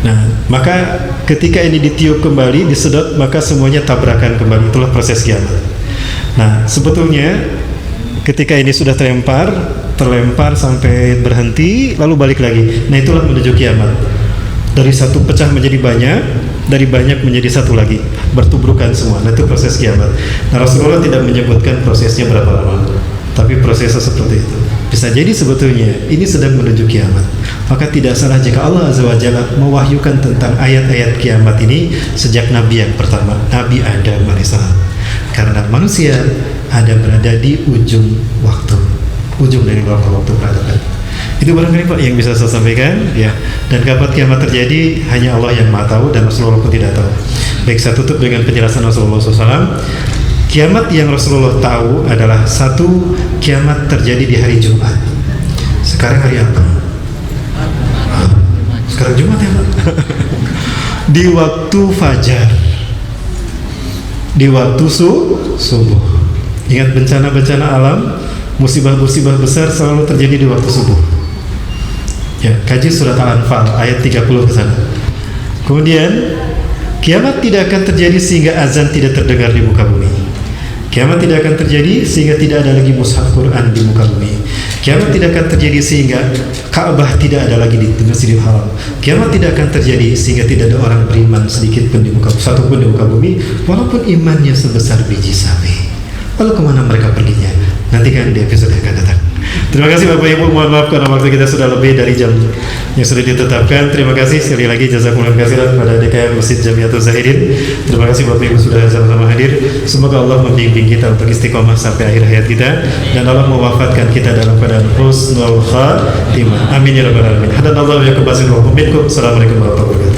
Nah, maka ketika ini ditiup kembali, disedot, maka semuanya tabrakan kembali. Itulah proses kiamat. Nah, sebetulnya ketika ini sudah terlempar sampai berhenti, lalu balik lagi. Nah, itulah menuju kiamat. Dari satu pecah menjadi banyak, dari banyak menjadi satu lagi, bertubrukan semua. Nah, itu proses kiamat. Nah, Rasulullah tidak menyebutkan prosesnya berapa lama, tapi prosesnya seperti itu. Bisa jadi sebetulnya ini sedang menuju kiamat. Maka tidak salah jika Allah Azza wa Jalla mewahyukan tentang ayat-ayat kiamat ini sejak Nabi yang pertama, Nabi Adam alaihissalam. Karena manusia ada berada di ujung waktu, ujung dari waktu peradaban. Itu barangkali Pak yang bisa saya sampaikan, ya. Dan kapan kiamat terjadi hanya Allah yang Maha tahu, dan Rasulullah pun tidak tahu. Baik, saya tutup dengan penjelasan Rasulullah SAW. Kiamat yang Rasulullah tahu adalah satu, kiamat terjadi di hari Jumat. Sekarang hari apa? Sekarang Jumat ya Pak. Di waktu fajar, di waktu subuh. Ingat, bencana-bencana alam, musibah-musibah besar selalu terjadi di waktu subuh. Ya, kaji surat Al-Anfal ayat 30 ke sana. Kemudian kiamat tidak akan terjadi sehingga azan tidak terdengar di muka bumi. Kiamat tidak akan terjadi sehingga tidak ada lagi mushaf Quran di muka bumi. Kiamat tidak akan terjadi sehingga Ka'bah tidak ada lagi di Masjidil Haram. Kiamat tidak akan terjadi sehingga tidak ada orang beriman sedikit pun di muka, satu pun di muka bumi, walaupun imannya sebesar biji sawi. Lalu kemana mereka perginya? Nantikan di episode yang akan datang. Terima kasih Bapak Ibu, mohon maaf karena waktu kita sudah lebih dari jam yang sudah ditetapkan. Terima kasih sekali lagi, jazakumullah khairan pada DKM Masjid Jamiatul Zahirin. Terima kasih Bapak Ibu sudah sama-sama hadir. Semoga Allah membimbing kita untuk istiqomah sampai akhir hayat kita, dan Allah mewafatkan kita dalam keadaan husnul khatimah. Amin ya rabbal alamin. Hadanallahu wa yakum. Assalamualaikum warahmatullahi wabarakatuh.